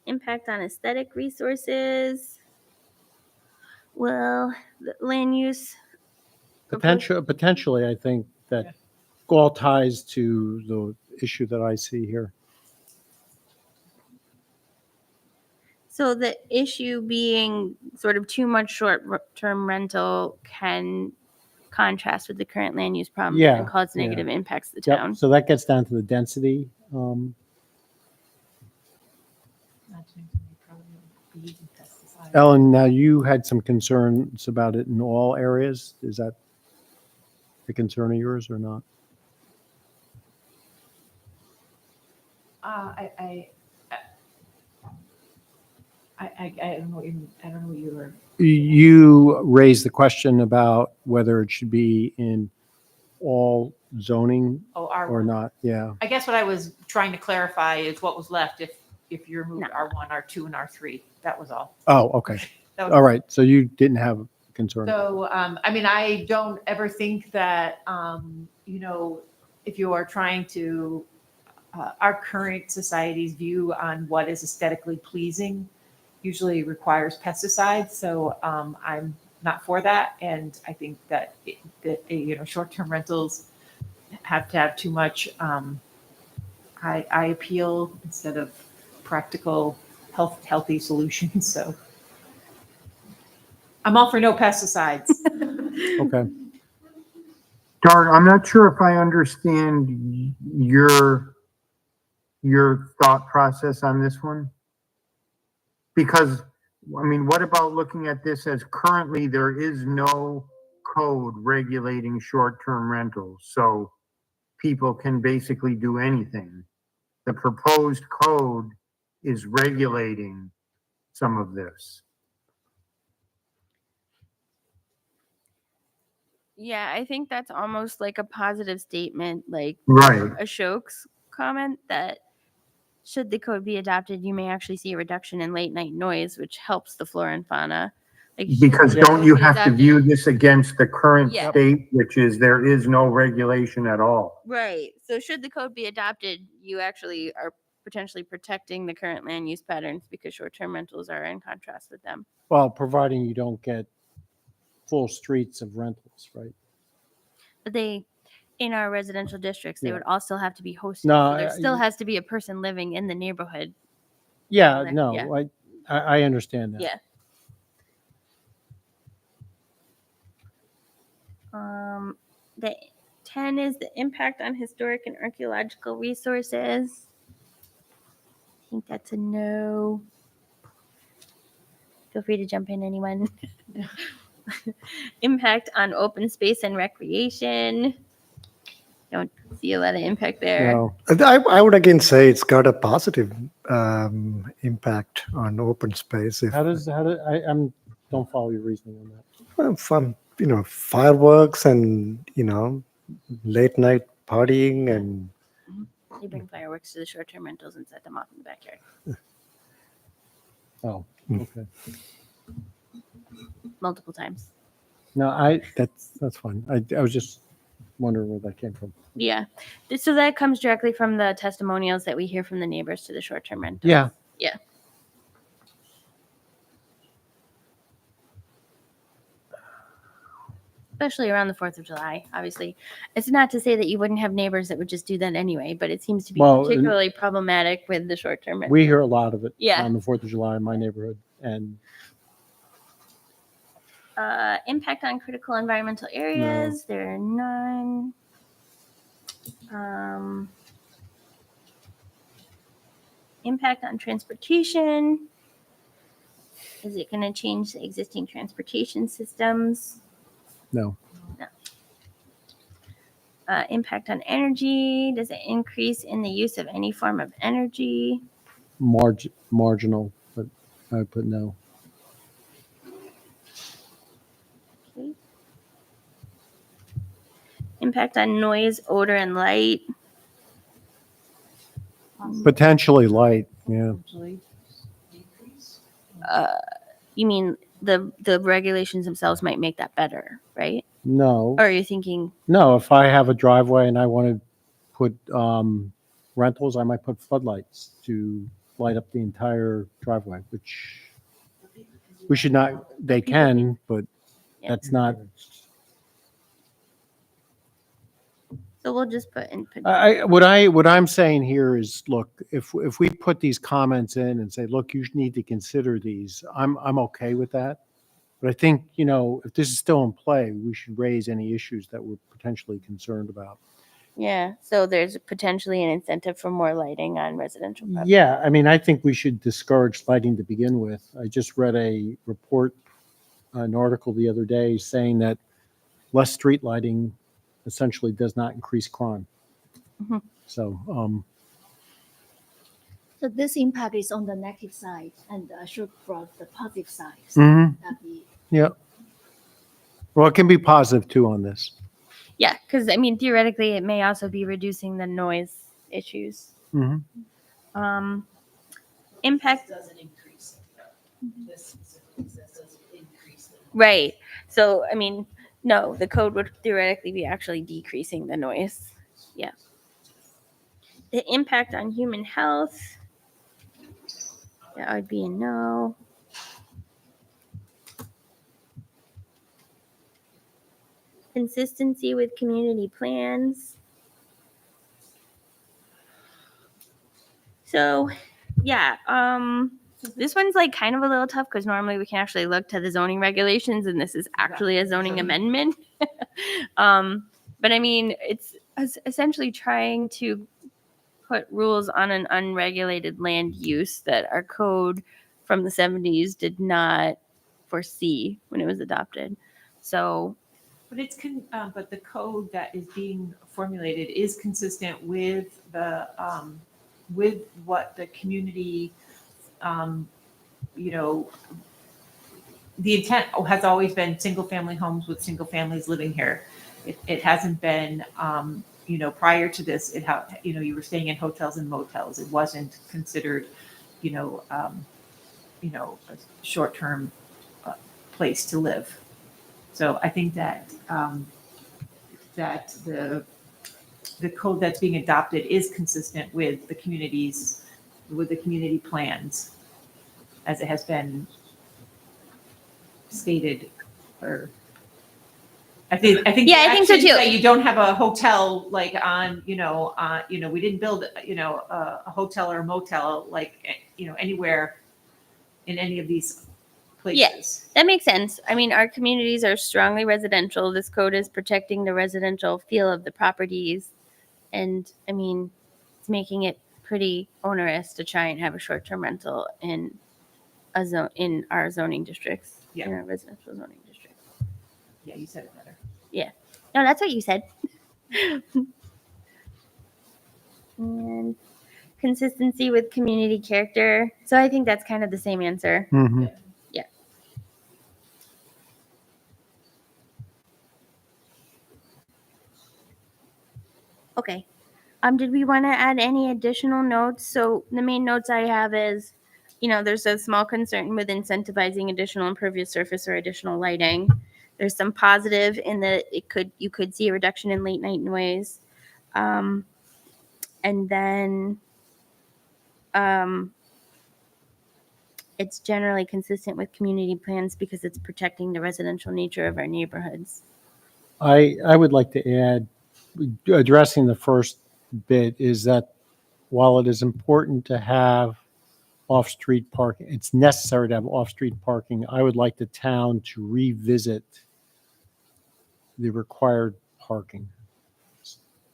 Impact on aesthetic resources. Well, the land use. Potentially, I think that all ties to the issue that I see here. So the issue being sort of too much short-term rental can contrast with the current land use problem Yeah, and cause yeah. negative impacts to the Yep. town. So that gets down to the density. Ellen, now you had some concerns about it in all areas. Is that a concern of yours or not? I don't know what you were. You raised the question about whether it should be in all zoning Oh, or R1. not. Yeah. I guess what I was trying to clarify is what was left if you removed No. R1, R2, and R3. That was all. Oh, okay. That was- All right. So you didn't have a concern. So, I mean, I don't ever think that, if you are trying to, our current society's view on what is aesthetically pleasing usually requires pesticides. So I'm not for that. And I think that, short-term rentals have to have too much eye appeal instead of practical healthy solutions. So I'm all for no pesticides. Okay. Dart, I'm not sure if I understand your thought process on this one. Because, I mean, what about looking at this as currently there is no code regulating short-term rentals, so people can basically do anything. The proposed code is regulating some of this. Yeah, I think that's almost like a positive statement, like Right. Ashok's comment that should the code be adopted, you may actually see a reduction in late night noise, which helps the flora and fauna. Like, should Because the don't code you be have to adopted- view this against the current Yeah. state, which is there is no regulation at all? Right. So should the code be adopted, you actually are potentially protecting the current land use patterns because short-term rentals are in contrast with them. Well, providing you don't get full streets of rentals, right? But they, in our residential districts, they Yeah. would also have to be hosted. No, So there still I- has to be a person living in the neighborhood. Yeah, there, no, yeah. I understand that. Yeah. The 10 is the impact on historic and archaeological resources. I think that's a no. Feel free to jump in, anyone. Impact on open space and recreation. Don't see a lot of impact there. No, I would again say it's got a positive impact on open space. If don't follow your reasoning on that. fun, fireworks and late night partying and They bring fireworks to the short-term rentals and set them off in the backyard Oh, Mm. okay. multiple times. No, that's fine. I was just wondering where that came from. Yeah. So that comes directly from the testimonials that we hear from the neighbors to the short-term rentals. Yeah. Yeah. Especially around the 4th of July, obviously. It's not to say that you wouldn't have neighbors that would just do that anyway, but it seems to be Well, and- particularly problematic with the short-term rentals. We hear a lot of it Yeah. on the 4th of July in my neighborhood. And Impact on critical environmental areas, there are none. Impact on transportation. Is it going to change the existing transportation systems? no, Impact on energy. Does it increase in the use of any form of energy? marginal, but I would put no. Okay. Impact on noise, odor, and light. Potentially light, yeah. You mean the regulations themselves might make that better, right? No, Or are you thinking, no, if I have a driveway and I want to put rentals, I might put floodlights to light up the entire driveway, which we should not, they can, but Yeah. that's not, so we'll just put in. what I'm saying here is, look, if we put these comments in and say, look, you need to consider these, I'm okay with that. But I think, if this is still in play, we should raise any issues that we're potentially concerned about. Yeah, so there's potentially an incentive for more lighting on residential property. Yeah, I mean, I think we should discourage lighting to begin with. I just read a report, an article the other day saying that less street lighting essentially does not increase crime. Mhm. So, So this impact is on the negative side, and Ashok brought the positive side. Mhm. That we yeah. Well, it can be positive too on this. Yeah, because I mean, theoretically, it may also be reducing the noise issues. Mhm. Impact, Doesn't increase. This specifically says doesn't increase. right. So, I mean, no, the code would theoretically be actually decreasing the noise. Yeah. The impact on human health, that would be a no. Consistency with community plans. So, yeah, this one's like kind of a little tough because normally we can actually look to the zoning regulations, and this is actually a zoning amendment. But I mean, it's essentially trying to put rules on an unregulated land use that our code from the 70s did not foresee when it was adopted. So, But but the code that is being formulated is consistent with with what the community, you know, the intent has always been single-family homes with single families living here. It hasn't been, you know, prior to this, you were staying in hotels and motels. It wasn't considered, you know, a short-term place to live. So I think that that the code that's being adopted is consistent with the community plans, as it has been stated. Or I think Yeah, I think so too. That you don't have a hotel like on we didn't build a hotel or a motel like anywhere in any of these places. Yes, that makes sense. I mean, our communities are strongly residential. This code is protecting the residential feel of the properties. And I mean, it's making it pretty onerous to try and have a short-term rental in in our zoning districts, Yeah. in our residential zoning districts. Yeah, you said it better. No, that's what you said. And consistency with community character. So I think that's kind of the same answer. Mhm. Okay. Did we want to add any additional notes? So the main notes I have is, there's a small concern with incentivizing additional impervious surface or additional lighting. There's some positive in that you could see a reduction in late night noise. And then it's generally consistent with community plans because it's protecting the residential nature of our neighborhoods. I would like to add, addressing the first bit, is that while it is important to have off-street parking, it's necessary to have off-street parking. I would like the town to revisit the required parking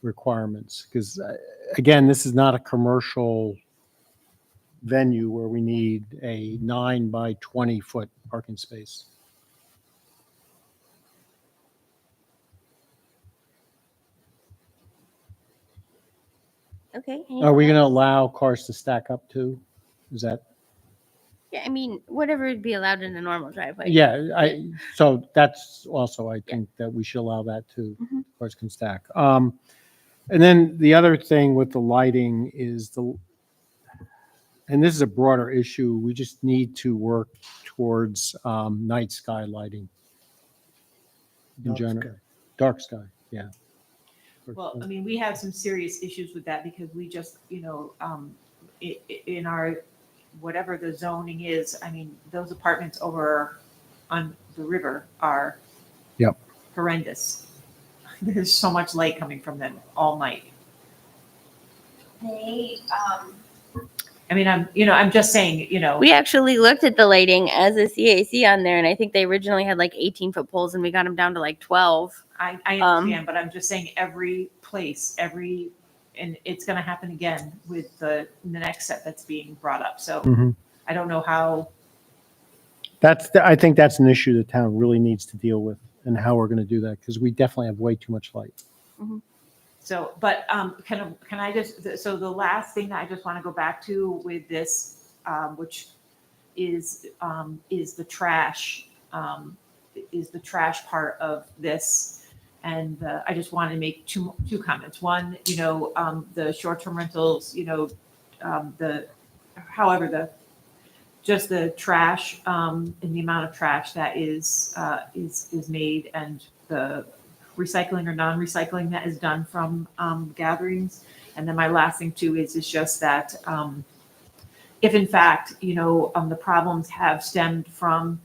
requirements, because again, this is not a commercial venue where we need a 9 by 20 foot parking space. Okay. Are we going to allow cars to stack up too? Is that? Yeah, I mean, whatever would be allowed in a normal driveway. Yeah, so that's also, I think that we should allow that too. Mhm. Cars can stack. And then the other thing with the lighting is and this is a broader issue, we just need to work towards night sky lighting. In Dark general. sky. Dark sky, yeah. Well, I mean, we have some serious issues with that because we just, in our, whatever the zoning is, I mean, those apartments over on the river are Yep. horrendous. There's so much light coming from them all night. I mean, I'm just saying, We actually looked at the lighting as a CAC on there, and I think they originally had like 18-foot poles, and we got them down to like 12. I understand, but I'm just saying every place, and it's going to happen again with the next set that's being brought up. So Mhm. I don't know how. I think that's an issue the town really needs to deal with, and how we're going to do that, because we definitely have way too much light. So, but can I just, so the last thing that I just want to go back to with this, which is the trash, part of this. And I just want to make two comments. One, the short-term rentals, just the trash and the amount of trash that is made, and the recycling or non-recycling that is done from gatherings. And then my last thing too is just that if in fact, the problems have stemmed from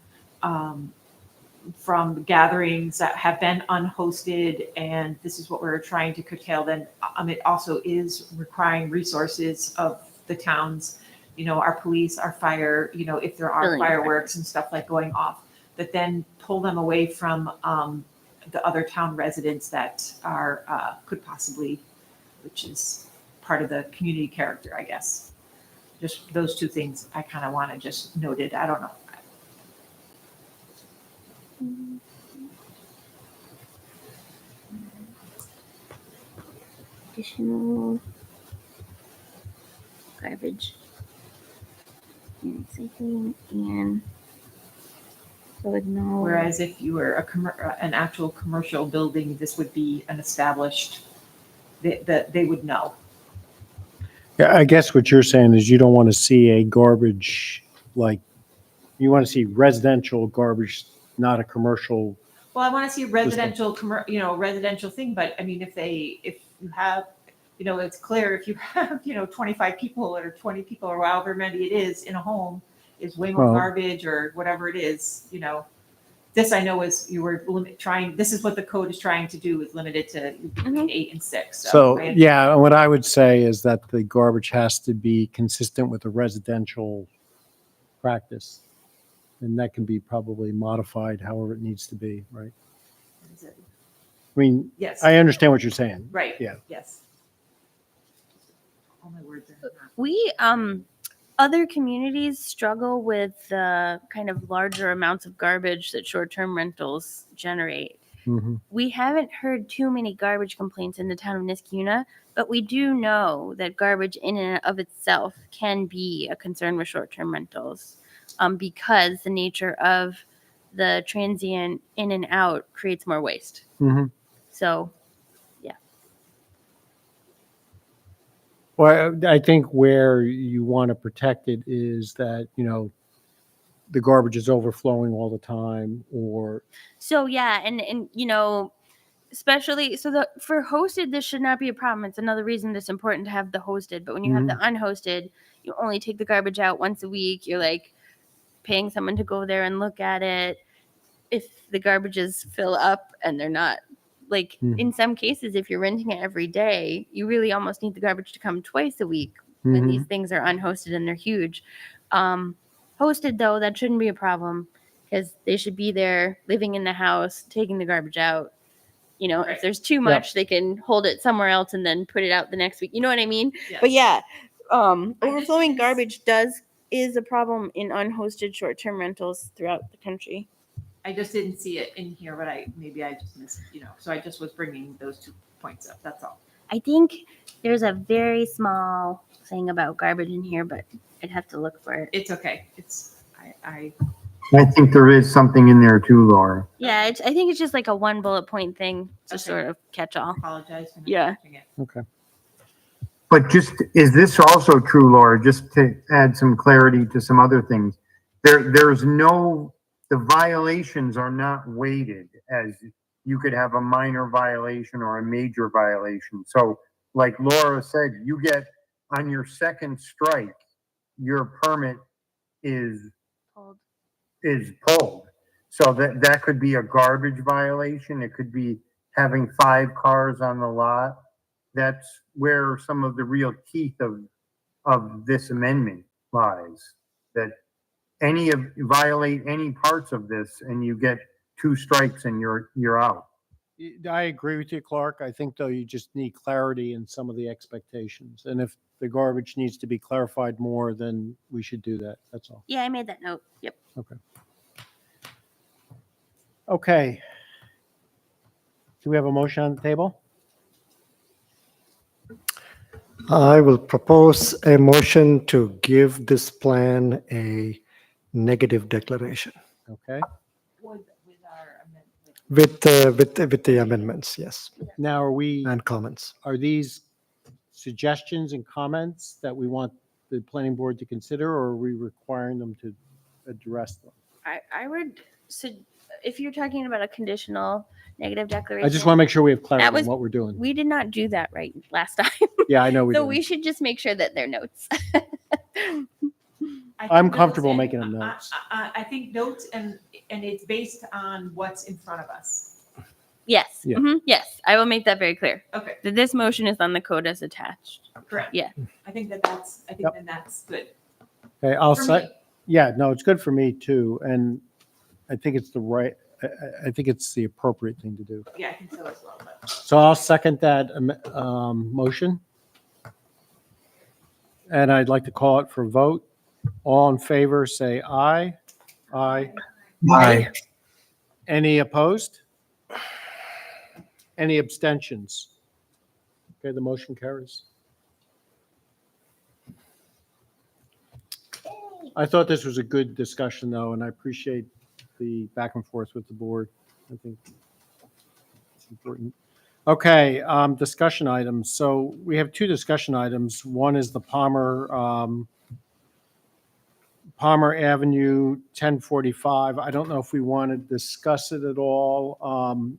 gatherings that have been unhosted, and this is what we're trying to curtail, then it also is requiring resources of the towns, our police, our fire, if there are Building fireworks and stuff like going off, but then pull them away from the other town residents that are, could possibly, which is part of the community character, I guess. Just those two things I kind of want to just noted. I don't know. Additional garbage and recycling and so ignore. Whereas if you were an actual commercial building, this would be an established, they would know. Yeah, I guess what you're saying is you don't want to see a garbage, like, you want to see residential garbage, not a commercial. Well, I want to see residential, residential thing, but I mean, if you have, it's clear if you have, 25 people or 20 people or however many it is in a home is way more Well- garbage or whatever it is, This I know is you were this is what the code is trying to do, is limited to between 8 and 6. So, right? yeah, and what I would say is that the garbage has to be consistent with a residential practice. And that can be probably modified however it needs to be, right? Is it- I mean, Yes, I understand what you're saying. right. yeah. Yes. All my words are not. We other communities struggle with the kind of larger amounts of garbage that short-term rentals generate. Mhm. We haven't heard too many garbage complaints in the town of Niskuna, but we do know that garbage in and of itself can be a concern with short-term rentals, because the nature of the transient in and out creates more waste. Mhm. So, Well, I think where you want to protect it is that, the garbage is overflowing all the time or, yeah, and especially for hosted, this should not be a problem. It's another reason it's important to have the hosted. But when you have the unhosted, you only take the garbage out once a week. You're like paying someone to go there and look at it. If the garbages fill up and they're not, like in some cases, if you're renting it every day, you really almost need the garbage to come twice a week when Mhm. these things are unhosted and they're huge. Hosted though, that shouldn't be a problem because they should be there living in the house, taking the garbage out. Right. If there's too much, they can hold it somewhere else and then put it out the next week. You know what I mean? Yes. But yeah, just overflowing didn't garbage is a problem in unhosted short-term rentals throughout the country. I just didn't see it in here, but maybe I just missed, so I just was bringing those 2 points up. That's all. I think there's a very small thing about garbage in here, but I'd have to look for it. It's okay. I I think there is something in there too, Laura. Yeah, I think it's just like a one bullet point thing to Okay. sort of catch all. apologize for not Yeah. catching it. okay. But is this also true, Laura, just to add some clarity to some other things? The violations are not weighted as you could have a minor violation or a major violation. So like Laura said, you get on your second strike, your permit is pulled. So that could be a garbage violation. It could be having 5 cars on the lot. That's where some of the real teeth of this amendment lies. That violate any parts of this and you get 2 strikes and you're out. I agree with you, Clark. I think though you just need clarity in some of the expectations. And if the garbage needs to be clarified more, then we should do that. That's all. Yeah, I made that note. Yep. Okay. Do we have a motion on the table? I will propose a motion to give this plan a negative declaration With Okay. our amendment. with the amendments, yes, Now, and comments. are these suggestions and comments that we want the planning board to consider, or are we requiring them to address them? I would, if you're talking about a conditional negative declaration. I just want to make sure we have clarity That on was- what we're doing. We did not do that right last time. Yeah, I know we So did. we should just make sure that they're notes. I I'm think comfortable notes making and- them notes. I think notes and it's based on what's in front of us. Yes. Yeah. Yes. I will make that very clear. Okay, That this motion is on the code as attached. correct. Yeah. I think that's Yep. then that's good. Okay, I'll For say, me. yeah, no, it's good for me too. And I think it's the right, I think it's the appropriate thing to do. Yeah, I think so as well, but. So I'll second that motion. And I'd like to call it for vote. All in favor, say aye. Aye. Aye. Any opposed? Any abstentions? Okay, the motion carries. I thought this was a good discussion though, and I appreciate the back and forth with the board. I think it's important. Okay, discussion items. So we have two discussion items. One is the Palmer Avenue 1045. I don't know if we want to discuss it at all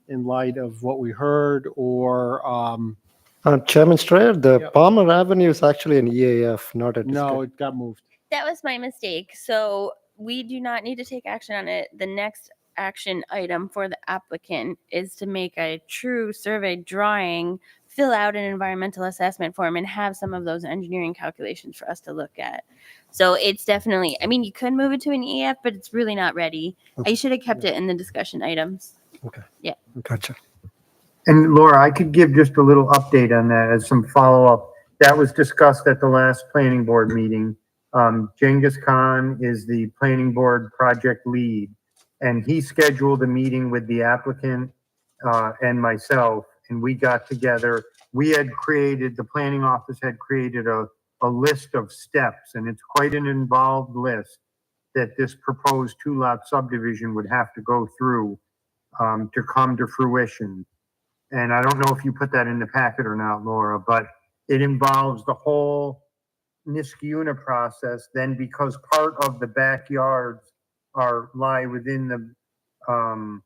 in light of what we heard or Chairman Strayer, the Yep. Palmer Avenue is actually an EAF, not a no, it got moved. That was my mistake. So we do not need to take action on it. The next action item for the applicant is to make a true survey drawing, fill out an environmental assessment form, and have some of those engineering calculations for us to look at. So it's definitely, I mean, you could move it to an EF, but it's really not ready. I should have kept it in the discussion items. Gotcha. And Laura, I could give just a little update on that as some follow-up. That was discussed at the last planning board meeting. Genghis Khan is the planning board project lead, and he scheduled a meeting with the applicant and myself, and we got together. The planning office had created a list of steps, and it's quite an involved list that this proposed two-lot subdivision would have to go through to come to fruition. And I don't know if you put that in the packet or not, Laura, but it involves the whole Niskayuna process. Then because part of the backyards lie within the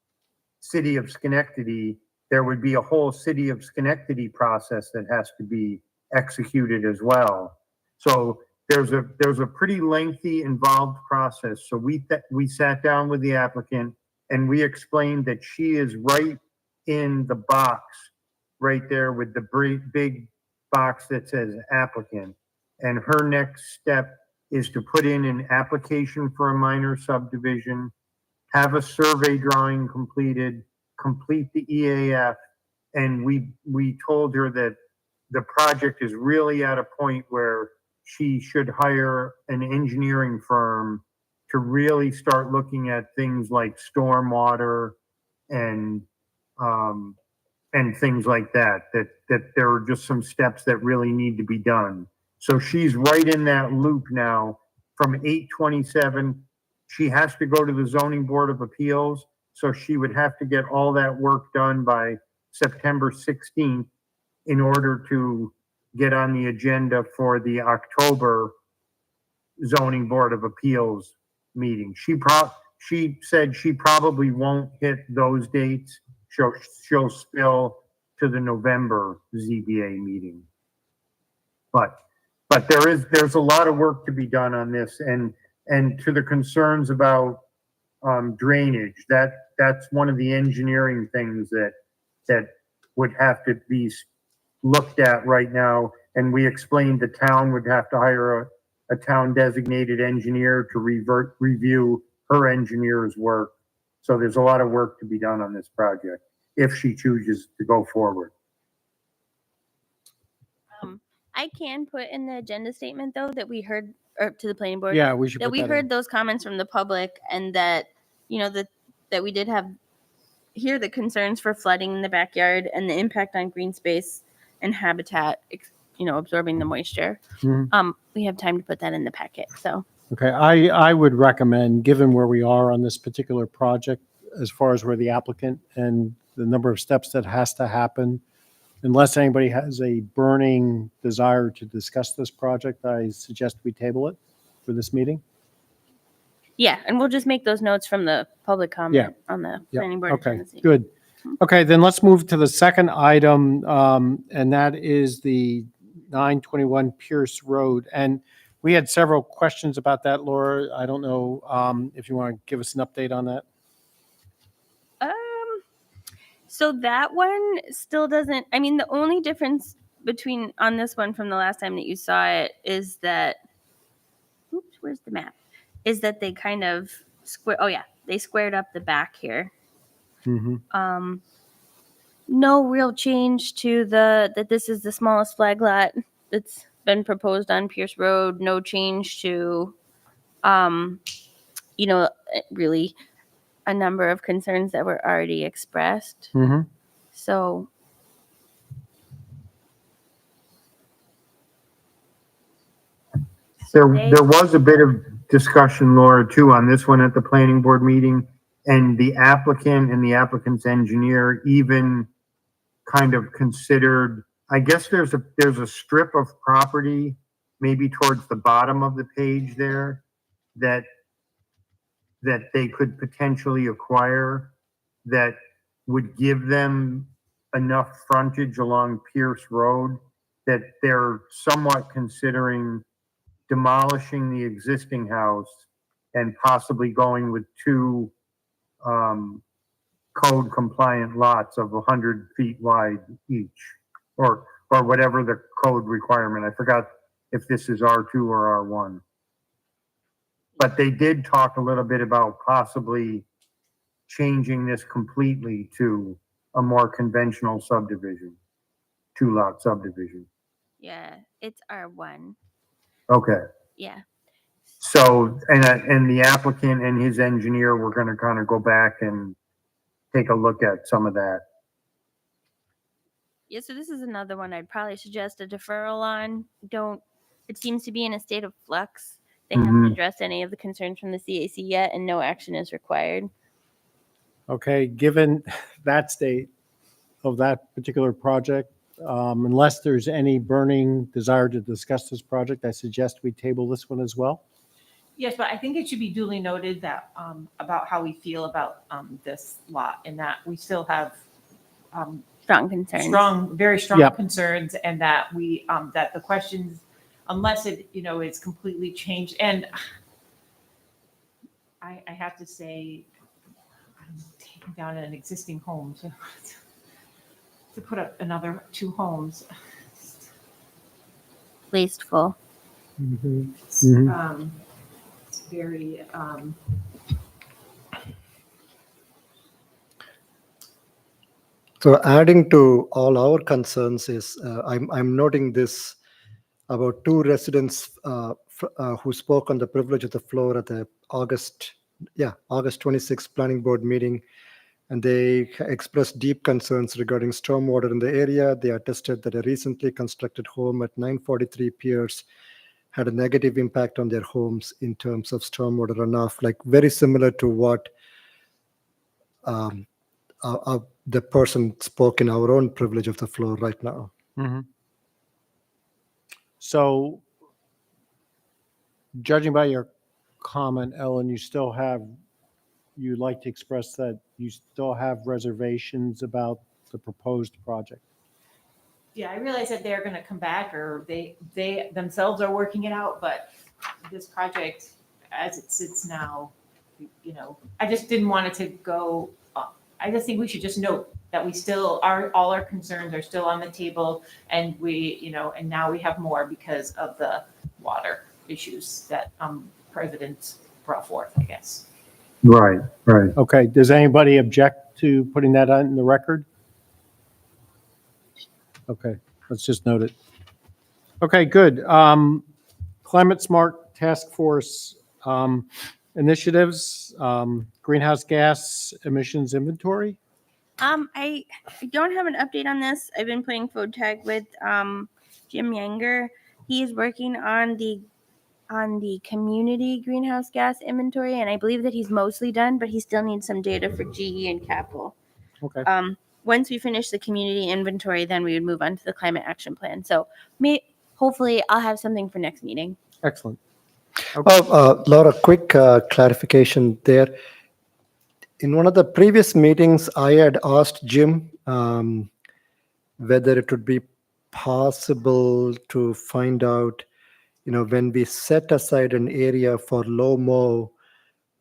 city of Schenectady, there would be a whole city of Schenectady process that has to be executed as well. So there's a pretty lengthy involved process. So we sat down with the applicant and we explained that she is right in the box right there with the big box that says applicant. And her next step is to put in an application for a minor subdivision, have a survey drawing completed, complete the EAF. And we told her that the project is really at a point where she should hire an engineering firm to really start looking at things like stormwater and things like that there are just some steps that really need to be done. So she's right in that loop now from 8/27. She has to go to the zoning board of appeals. So she would have to get all that work done by September 16th in order to get on the agenda for the October zoning board of appeals meeting. She said she probably won't hit those dates. She'll spill to the November ZBA meeting. But there's a lot of work to be done on this, and to the concerns about drainage, that's one of the engineering things that would have to be looked at right now. And we explained the town would have to hire a town designated engineer to review her engineer's work. So there's a lot of work to be done on this project if she chooses to go forward. I can put in the agenda statement though that we heard, or to the planning board, Yeah, we should that put we that heard in. those comments from the public, and that, you know, that we did hear the concerns for flooding in the backyard and the impact on green space and habitat, you know, absorbing the moisture. Mhm. We have time to put that in the packet. So Okay, I would recommend, given where we are on this particular project, as far as where the applicant and the number of steps that has to happen, unless anybody has a burning desire to discuss this project, I suggest we table it for this meeting. yeah, and we'll just make those notes from the public comment on the Yeah, planning board. okay, agenda statement. good. Okay, then let's move to the second item, and that is the 921 Pierce Road. And we had several questions about that, Laura. I don't know if you want to give us an update on that. So that one still doesn't, I mean, the only difference between on this one from the last time that you saw it is that, oops, where's the map? Is that they kind of oh yeah, they squared up the back here. Mm-hmm. No real change to that this is the smallest flag lot that's been proposed on Pierce Road. No change to, really a number of concerns that were already expressed. Mm-hmm. So There was a bit of discussion, Laura, too, on this one at the planning board meeting. And the applicant and the applicant's engineer even kind of considered, I guess there's a strip of property, maybe towards the bottom of the page there, that they could potentially acquire that would give them enough frontage along Pierce Road that they're somewhat considering demolishing the existing house and possibly going with two code compliant lots of 100 feet wide each, or whatever the code requirement. I forgot if this is R2 or R1. But they did talk a little bit about possibly changing this completely to a more conventional subdivision, 2-lot subdivision. yeah, it's R1. Okay. Yeah. So, and the applicant and his engineer were gonna kind of go back and take a look at some of that. Yeah, so this is another one I'd probably suggest a deferral on. It seems to be in a state of flux. They haven't Mhm. addressed any of the concerns from the CAC yet, and no action is required. Okay, given that state of that particular project, unless there's any burning desire to discuss this project, I suggest we table this one as well. Yes, but I think it should be duly noted that, about how we feel about, this lot, and that we still have, Strong concerns. very strong Yep. concerns, and that we, that the questions, unless it, is completely changed, and I have to say, I'm taking down an existing home to put up another 2 homes. Wasteful. It's, Mhm. it's very, So adding to all our concerns is, I'm noting this about 2 residents who spoke on the privilege of the floor at the August 26th planning board meeting, and they expressed deep concerns regarding stormwater in the area. They attested that a recently constructed home at 943 Pierce had a negative impact on their homes in terms of stormwater runoff, like very similar to what the person spoke in our own privilege of the floor right now. Mhm. So, judging by your comment, Ellen, you'd like to express that you still have reservations about the proposed project. yeah, I realize that they're gonna come back, or they themselves are working it out, but this project, as it sits now, I just didn't want it to go, I just think we should just note that we still all our concerns are still on the table, and we, and now we have more because of the water issues that, President brought forth, I guess. Right. Okay, does anybody object to putting that on the record? Okay, let's just note it. Okay, good. Climate Smart Task Force initiatives, greenhouse gas emissions inventory. I don't have an update on this. I've been playing phone tag with Jim Younger. He is working on the community greenhouse gas inventory, and I believe that he's mostly done, but he still needs some data for GE and Capital. Okay. Once we finish the community inventory, then we would move on to the climate action plan. So hopefully I'll have something for next meeting. Excellent. Laura, quick clarification there. In one of the previous meetings, I had asked Jim whether it would be possible to find out, when we set aside an area for low mow,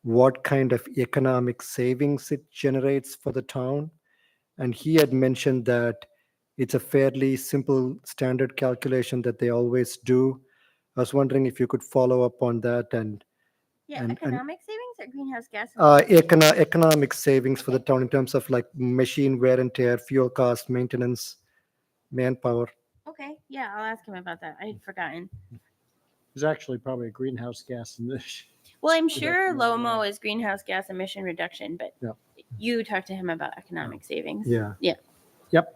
what kind of economic savings it generates for the town. and he had mentioned that it's a fairly simple standard calculation that they always do. I was wondering if you could follow up on that and Yeah, and economic savings or greenhouse gas? economic savings for the town in terms of like machine wear and tear, fuel cost, maintenance, manpower. Okay, yeah, I'll ask him about that. I'd forgotten. There's actually probably a greenhouse gas in this. Well, I'm sure Reduction, LOMO is greenhouse gas emission reduction, but Yeah. you talk to him about economic savings. Yeah. Yeah. Yep.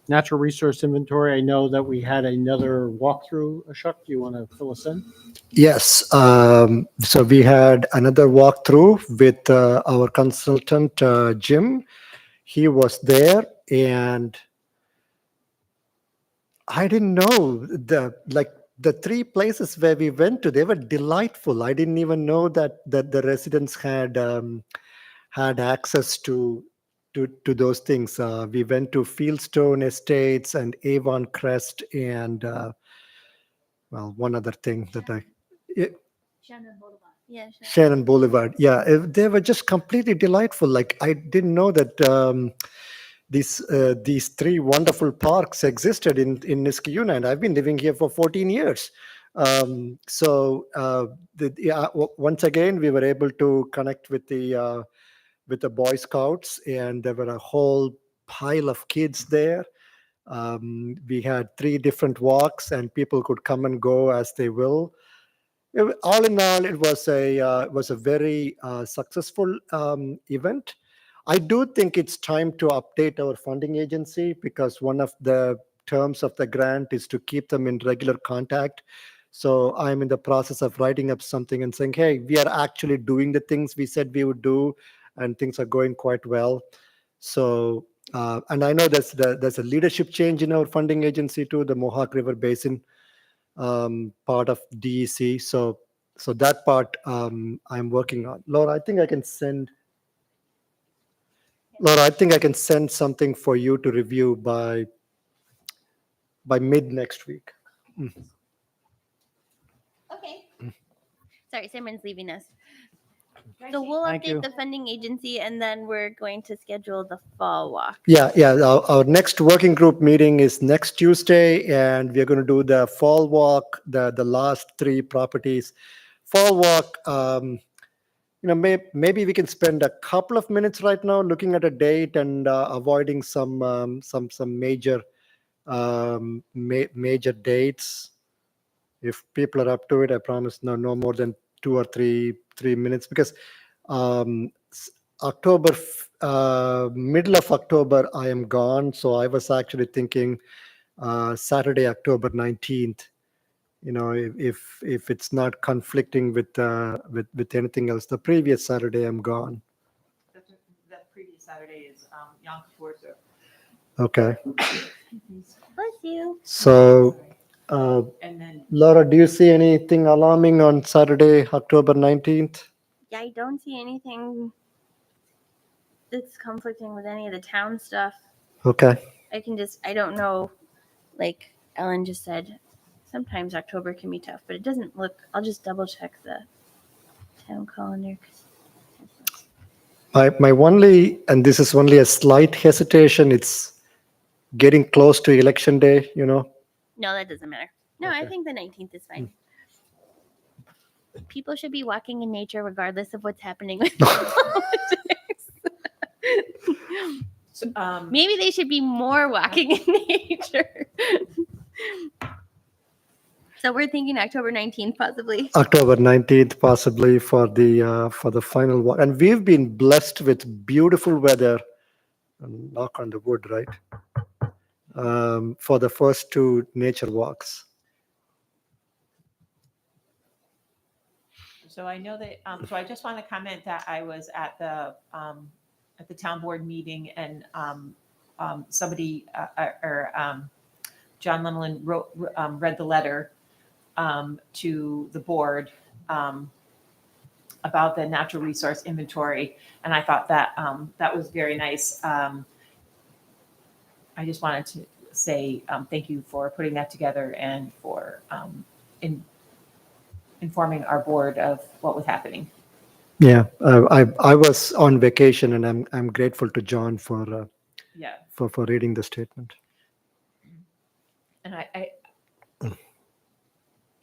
Natural resource inventory. I know that we had another walkthrough. Ashok, do you want to fill us in? Yes. So we had another walkthrough with our consultant, Jim. He was there, and I didn't know the three places where we went to. They were delightful. I didn't even know that the residents had access to those things. We went to Fieldstone Estates and Avon Crest and one other thing that Shannon Boulevard. Yeah. Sure. Shannon Boulevard. Yeah, they were just completely delightful. Like I didn't know that these three wonderful parks existed in Niskayuna, and I've been living here for 14 years. Once again, we were able to connect with the Boy Scouts, and there were a whole pile of kids there. We had 3 different walks, and people could come and go as they will. All in all, it was a very successful event. I do think it's time to update our funding agency, because one of the terms of the grant is to keep them in regular contact. So I'm in the process of writing up something and saying, hey, we are actually doing the things we said we would do, and things are going quite well. So, and I know there's a leadership change in our funding agency too, the Mohawk River Basin part of DEC. So that part I'm working on. Laura, I think I can send something for you to review by mid next week. Okay. Sorry, Simran's leaving us. So we'll Thank you. update the funding agency, and then we're going to schedule the fall walk. Yeah. Our next working group meeting is next Tuesday, and we're going to do the fall walk, the last 3 properties. Fall walk, maybe we can spend a couple of minutes right now looking at a date and avoiding some major major dates. If people are up to it, I promise no more than 2 or 3 minutes, because October, middle of October, I am gone. So I was actually thinking Saturday, October 19th. If it's not conflicting with anything else. The previous Saturday, I'm gone. The previous Saturday is Yom Kippur. Okay. Bless you. So, And then Laura, do you see anything alarming on Saturday, October 19th? Yeah, I don't see anything that's conflicting with any of the town stuff. Okay. I don't know, like Ellen just said, sometimes October can be tough, but it doesn't look, I'll just double check the town calendar. My only, and this is only a slight hesitation, it's getting close to election day, No, that doesn't matter. No, I Okay. think the 19th is fine. People should be walking in nature regardless of what's happening with politics. so, Maybe they should be more walking in nature. So we're thinking October 19th, possibly. October 19th, possibly for the final walk. And we've been blessed with beautiful weather, knock on the wood, right? For the first 2 nature walks. So I know that, so I just want to comment that I was at the town board meeting, and somebody, John Lemelin read the letter to the board about the natural resource inventory. And I thought that that was very nice. I just wanted to say thank you for putting that together and for informing our board of what was happening. Yeah, I was on vacation, and I'm grateful to John for Yeah. for reading the statement. And I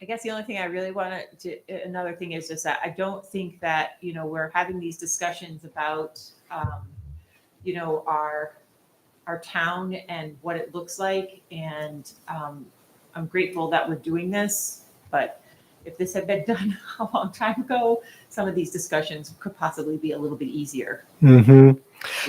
guess the only thing I really want to, another thing is just that I don't think that, we're having these discussions about, our town and what it looks like. And I'm grateful that we're doing this, but if this had been done a long time ago, some of these discussions could possibly be a little bit easier. Hmm.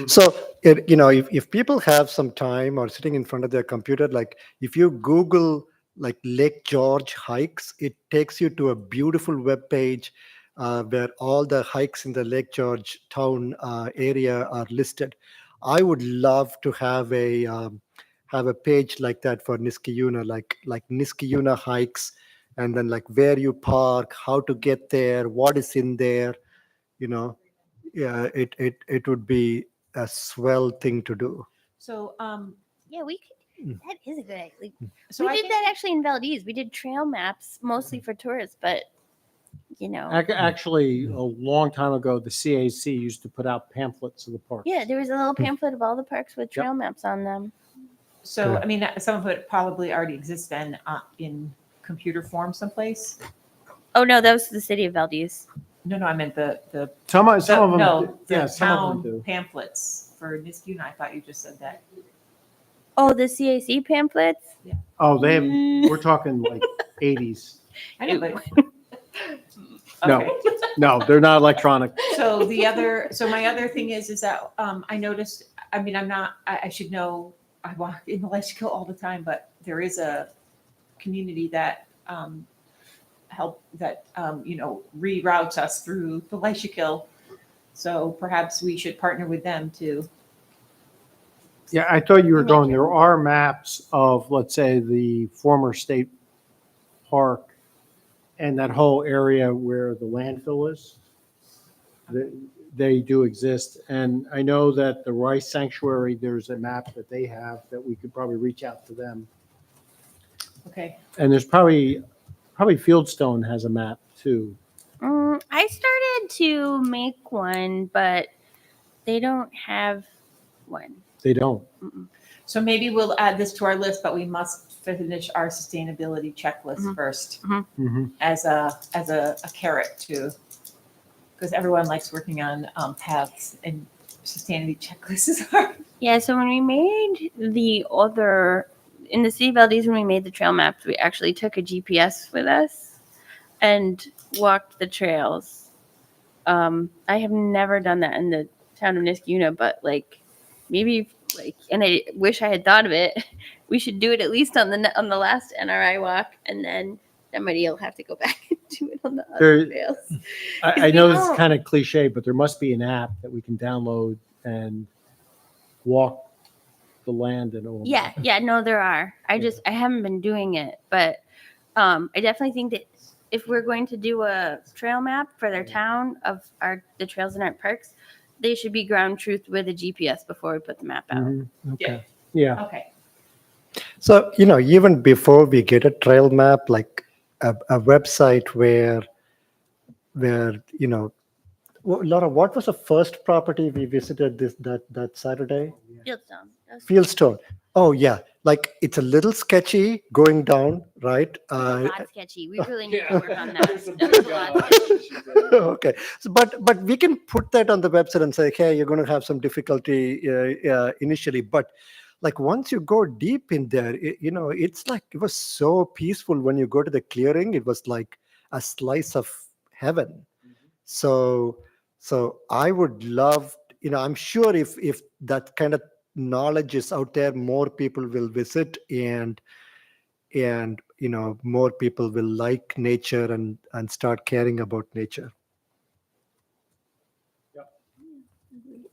So, if people have some time or sitting in front of their computer, like if you Google like Lake George hikes, it takes you to a beautiful web page where all the hikes in the Lake George town area are listed. I would love to have a page like that for Niskayuna, like Niskayuna hikes, and then like where you park, how to get there, what is in there. You know, yeah, it would be a swell thing to do. So, Yeah, we could. Mm. That is a good idea. Like, so we I did think that actually in Valdez. We did trail maps mostly for tourists, but Actually, a long time ago, the CAC used to put out pamphlets of the parks. yeah, there was a little pamphlet of all the parks with Yep. trail maps on them. So, Good. I mean, some of it probably already exists then in computer form someplace. Oh no, that was the city of Valdez. No, I meant the Some of them, no, the yeah, some of them town do. pamphlets for Niskayuna. I thought you just said that. Oh, the CAC pamphlets. Oh, they have, Mm. we're talking like 80s. I know, but No. okay. No, they're not electronic. So my other thing is that I noticed. I mean, I should know. I walk in the Leishkill all the time, but there is a community that reroutes us through the Leishkill. So perhaps we should partner with them too. Yeah, I thought you were going, there are maps of, let's say, the former state park and that whole area where the landfill is. They do exist. And I know that the Rice Sanctuary, there's a map that they have that we could probably reach out to them. Okay. And there's probably Fieldstone has a map too. I started to make one, but they don't have one. They don't. So maybe we'll add this to our list, but we must finish our sustainability checklist first Mhm. as a carrot too, because everyone likes working on paths and sustainability checklists are. Yeah, so when we made in the city of Valdez, when we made the trail maps, we actually took a GPS with us and walked the trails. I have never done that in the town of Niskayuna, but maybe and I wish I had thought of it. We should do it at least on the last NRI walk, and then somebody will have to go back and do it on the other trails. I know this is don't- kind of cliche, but there must be an app that we can download and walk the land and all. Yeah, no, there are. I haven't been doing it, but I definitely think that if we're going to do a trail map for their town of the trails in our parks, they should be ground truth with a GPS before we put the map out. Mhm. Okay. Yeah. Okay. So, even before we get a trail map, like a website where Laura, what was the first property we visited that Saturday? Fieldstone. Fieldstone. Oh yeah, like it's a little sketchy going down, right? A lot sketchy. We really need to work on that. That was a lot sketchy. Okay, so, but we can put that on the website and say, hey, you're going to have some difficulty initially, but like once you go deep in there, it's like it was so peaceful when you go to the clearing. It was like a slice of heaven. So I would love, I'm sure if that kind of knowledge is out there, more people will visit and more people will like nature and start caring about nature.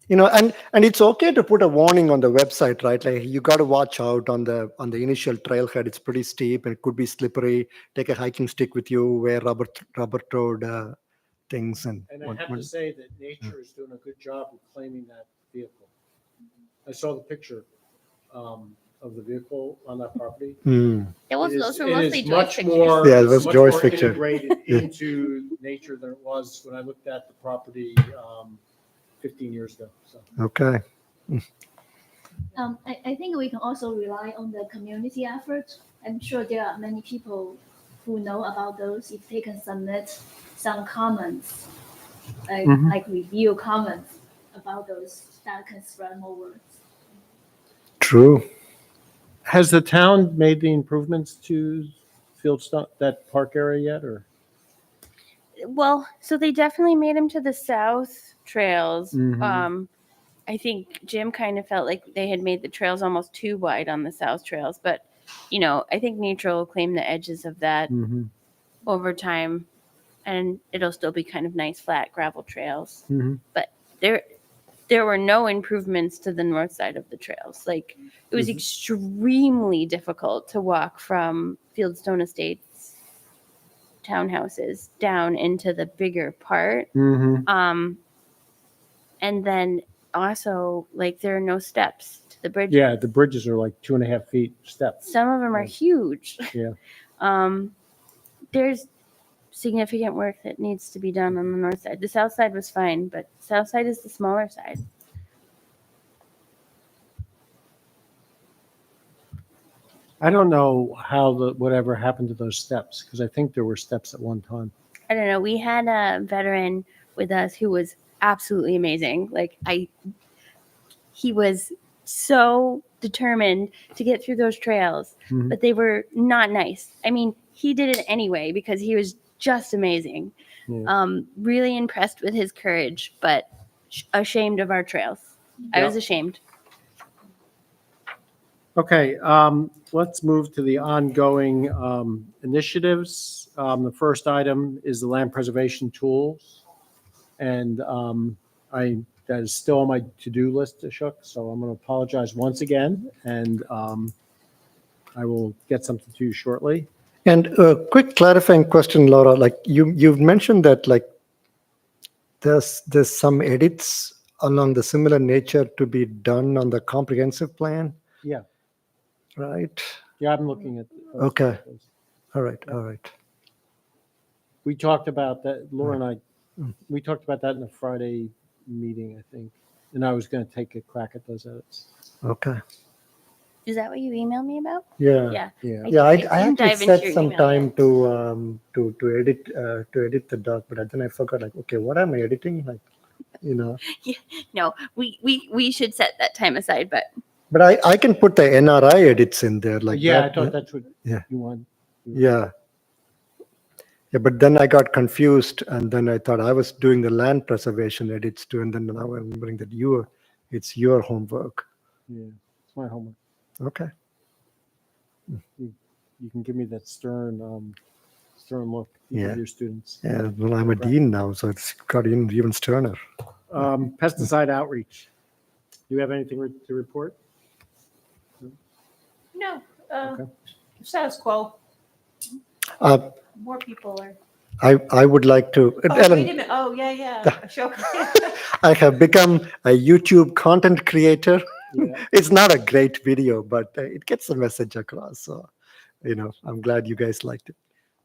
And it's okay to put a warning on the website, right? Like you got to watch out on the initial trailhead. It's pretty steep and it could be slippery. Take a hiking stick with you. Wear rubber-toed things. And I have to say that nature is doing a good job reclaiming that vehicle. I saw the picture. of the vehicle on that property. Those were mostly Joy's much pictures. more. Yeah, it was much Joy's more picture. Integrated Yeah. into nature than it was when I looked at the property 15 years ago. So. Okay. I think we can also rely on the community effort. I'm sure there are many people who know about those. If they can submit some comments, Mhm. like review comments about those, that can spread more words. True. Has the town made the improvements to Fieldstone, that park area yet, or? Well, so they definitely made him to the south trails. Mhm. I think Jim kind of felt like they had made the trails almost too wide on the south trails, but I think nature will claim the edges of that Mhm. over time, and it'll still be kind of nice flat gravel trails. Mhm. But there were no improvements to the north side of the trails. Like it was extremely difficult to walk from Fieldstone Estates townhouses down into the bigger part. Mhm. And then also like there are no steps to the bridge. Yeah, the bridges are like 2.5 feet steps. Some of them are huge. Yeah. There's significant work that needs to be done on the north side. The south side was fine, but south side is the smaller side. I don't know how whatever happened to those steps, because I think there were steps at one time. I don't know. We had a veteran with us who was absolutely amazing. He was so determined to get through those trails, Mhm. but they were not nice. I mean, he did it anyway because he was just amazing. Yeah. Really impressed with his courage, but ashamed of our trails. I was Yep. ashamed. Okay, let's move to the ongoing initiatives. The first item is the land preservation tools. And that is still on my to-do list, Ashok, so I'm going to apologize once again, and I will get something to you shortly. And a quick clarifying question, Laura. Like you've mentioned that like there's some edits along the similar nature to be done on the comprehensive plan. Yeah. Right. Yeah, I'm looking at. Okay. All right. All right. We talked about that, Laura and I, Mm. we talked about that in the Friday meeting, I think, and I was going to take a crack at those edits. Okay. Is that what you emailed me about? Yeah. Yeah. Yeah. Yeah. I didn't actually dive into set your some email time yet. to edit the doc, but then I forgot. Like, okay, what am I editing? Like, No, we should set that time aside, but But I can put the NRI edits in there. Like Yeah, I that. thought that's what Yeah. you want. Yeah. Yeah, but then I got confused, and then I thought I was doing the land preservation edits too, and then now I'm remembering that it's your homework. Yeah, it's my homework. Okay. You can give me that stern look you Yeah. give your students. Yeah. Well, I'm a dean now, so it's got even sterner. Pesticide outreach. Do you have anything to report? No, Okay. status quo. Uh, More people are. I would like to. Oh, wait a Ellen, minute. Oh, yeah. Ashok. I have become a YouTube content creator. Yeah. It's not a great video, but it gets the message across. So, I'm glad you guys liked it.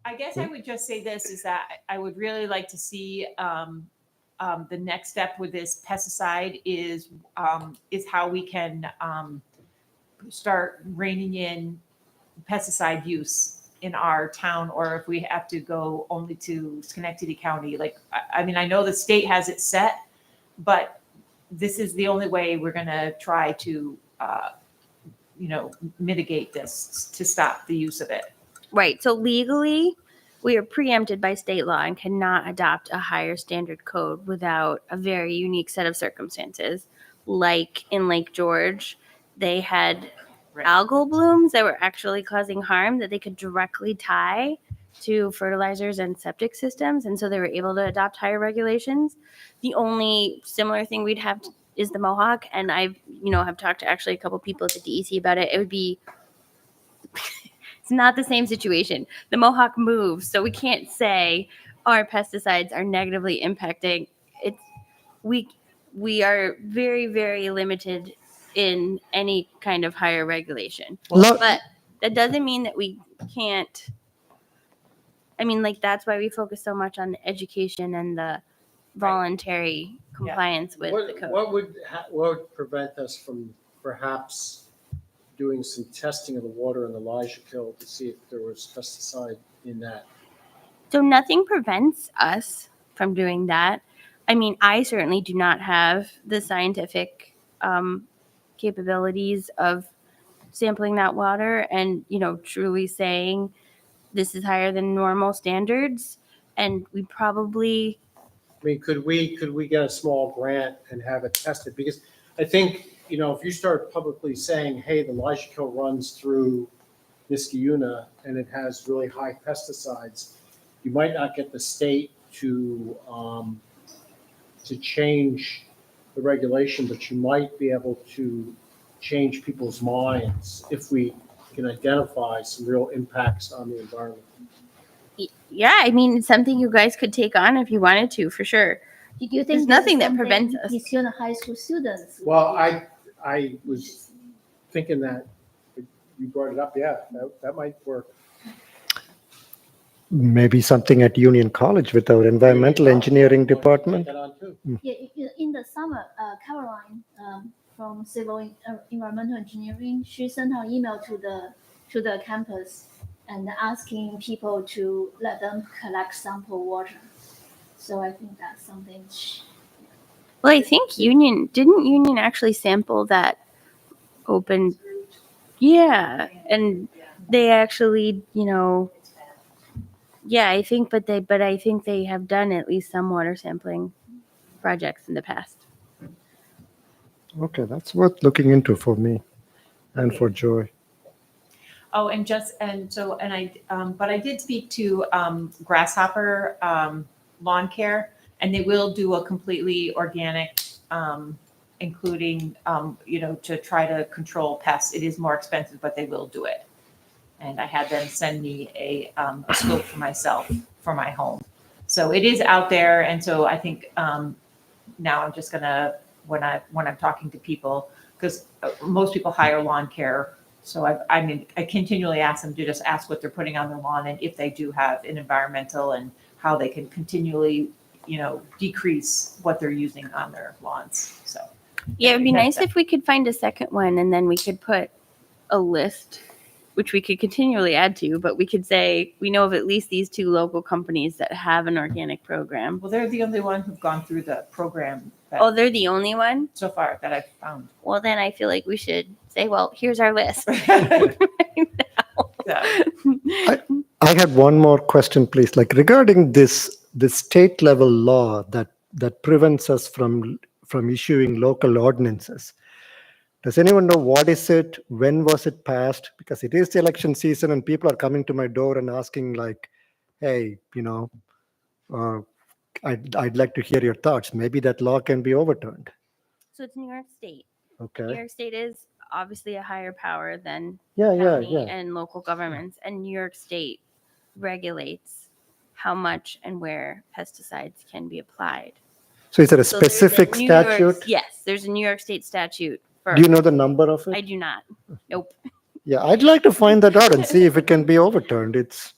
I guess I would just say this is that I would really like to see the next step with this pesticide is how we can start reining in pesticide use in our town, or if we have to go only to Schenectady County. Like, I mean, I know the state has it set, but this is the only way we're going to try to, mitigate this, to stop the use of it. right. So legally, we are preempted by state law and cannot adopt a higher standard code without a very unique set of circumstances. Like in Lake George, they had algal blooms that were actually causing harm that they could directly tie to fertilizers and septic systems, and so they were able to adopt higher regulations. The only similar thing we'd have is the Mohawk, and I've have talked to actually a couple people at the DEC about it. It would be it's not the same situation. The Mohawk moves, so we can't say our pesticides are negatively impacting. We are very, very limited in any kind of higher regulation. Lo- But that doesn't mean that we can't. I mean, like, that's why we focus so much on the education and the voluntary compliance with the code. What would prevent us from perhaps doing some testing of the water in Elijah Kill to see if there was pesticide in that? So nothing prevents us from doing that. I mean, I certainly do not have the scientific capabilities of sampling that water and, truly saying this is higher than normal standards. And we probably, I mean, could we get a small grant and have it tested? Because I think, if you start publicly saying, hey, the Elijah Kill runs through Niskayuna and it has really high pesticides, you might not get the state to change the regulation, but you might be able to change people's minds if we can identify some real impacts on the environment. yeah, I mean, it's something you guys could take on if you wanted to, for sure. Did you think There's this nothing is that something prevents us. East Una high school students? would Well, be- I was thinking that you brought it up. Yeah, that might work. Maybe something at Union College with our environmental engineering department. Take that on too. Yeah, in the summer, Caroline from environmental engineering, she sent an email to the campus and asking people to let them collect sample water. So I think that's something. Well, I think didn't Union actually sample that open? Yeah, and they actually, yeah, I think, but I think they have done at least some water sampling projects in the past. Okay, that's worth looking into for me and for Joy. Oh, and I did speak to Grasshopper Lawn Care, and they will do a completely organic, including, to try to control pests. It is more expensive, but they will do it. And I had them send me a scope for myself for my home. So it is out there, and so I think now I'm just gonna when I'm talking to people, because most people hire lawn care. So I continually ask them to just ask what they're putting on their lawn and if they do have an environmental and how they can continually, decrease what they're using on their lawns. So Yeah, it'd be That's nice if we could find a second one and then we could put a list, which we could continually add to, but we could say, we know of at least these 2 local companies that have an organic program. well, they're the only one who've gone through the program Oh, they're the only one? so far that I've found. Well, then I feel like we should say, well, here's our list. So, I had one more question, please. Like regarding this state level law that prevents us from issuing local ordinances. Does anyone know what is it? When was it passed? Because it is the election season and people are coming to my door and asking like, hey, I'd like to hear your thoughts. Maybe that law can be overturned. So it's New York State. New Okay. York State is obviously a higher power than Yeah, county yeah. and local governments, and New York State regulates how much and where pesticides can be applied. So is there a So there's a specific New York- statute? Yes, there's a New York State statute for. Do you know the number of it? I do not. Nope. Yeah, I'd like to find that out and see if it can be overturned. It's,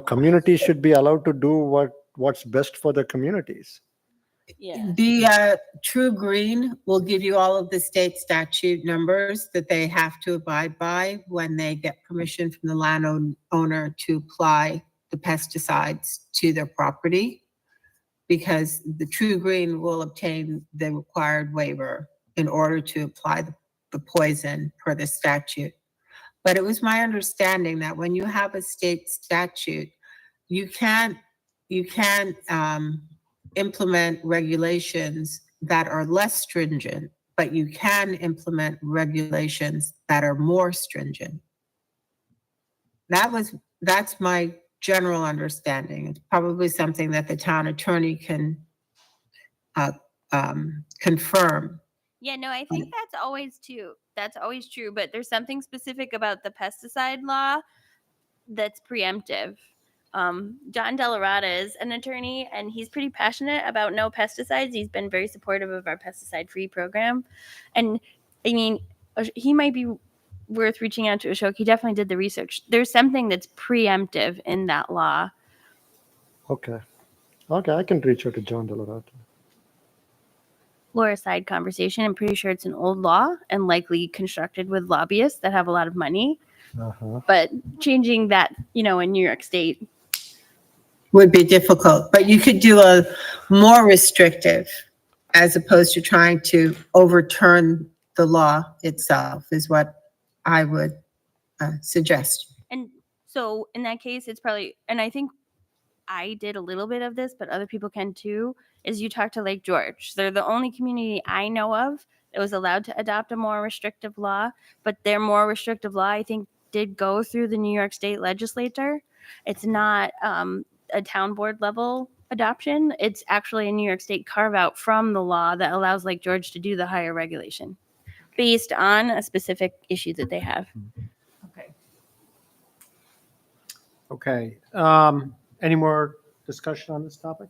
communities should be allowed to do what's best for the communities. Yeah. The True Green will give you all of the state statute numbers that they have to abide by when they get permission from the landowner to apply the pesticides to their property. Because the True Green will obtain the required waiver in order to apply the poison per the statute. But it was my understanding that when you have a state statute, you can't implement regulations that are less stringent, but you can implement regulations that are more stringent. That's my general understanding. It's probably something that the town attorney can confirm. Yeah, no, I think that's always true, but there's something specific about the pesticide law that's preemptive. John Delarada is an attorney and he's pretty passionate about no pesticides. He's been very supportive of our pesticide-free program. And I mean, he might be worth reaching out to Ashok. He definitely did the research. There's something that's preemptive in that law. Okay. Okay, I can reach out to John Delarote. Laura's side conversation. I'm pretty sure it's an old law and likely constructed with lobbyists that have a lot of money. Uh-huh. But changing that, in New York State, Would be difficult, but you could do a more restrictive as opposed to trying to overturn the law itself is what I would suggest. and so in that case, it's probably, and I think I did a little bit of this, but other people can too, is you talk to Lake George. They're the only community I know of that was allowed to adopt a more restrictive law, but their more restrictive law, I think, did go through the New York State legislature. It's not a town board level adoption. It's actually a New York State carve out from the law that allows Lake George to do the higher regulation based on a specific issue that they have. Okay. Okay. Any more discussion on this topic?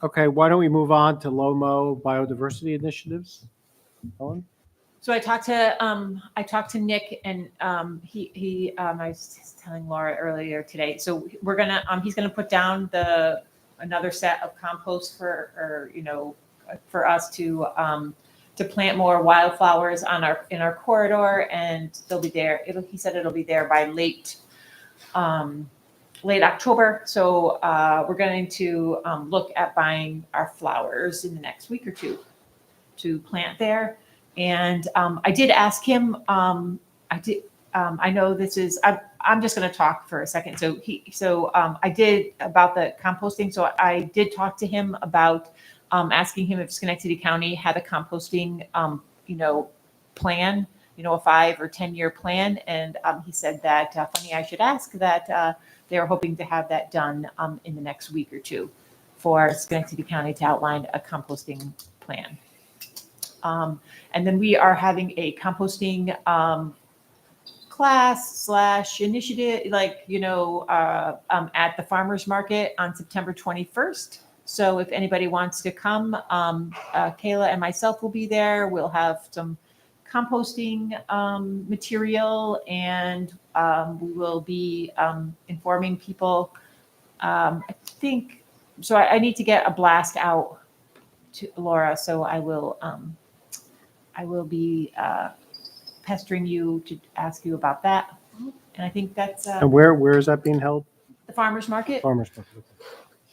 Okay, why don't we move on to LOMO biodiversity initiatives? Ellen? So I talked to Nick, and I was telling Laura earlier today. So we're gonna he's gonna put down another set of compost for us to plant more wildflowers in our corridor, and they'll be there. He said it'll be there by late October. So we're going to look at buying our flowers in the next week or two to plant there. And I did ask him, I know this is, I'm just going to talk for a second. So I did about the composting. So I did talk to him about asking him if Schenectady County had a composting, plan, a 5 or 10 year plan. And he said that, funny, I should ask that they were hoping to have that done in the next week or two for Schenectady County to outline a composting plan. And then we are having a composting class / initiative, at the farmer's market on September 21st. So if anybody wants to come, Kayla and myself will be there. We'll have some composting material, and we will be informing people. I think, so I need to get a blast out to Laura, so I will be pestering you to ask you about that. And I think that's And where is that being held? the farmer's market. Farmers Market.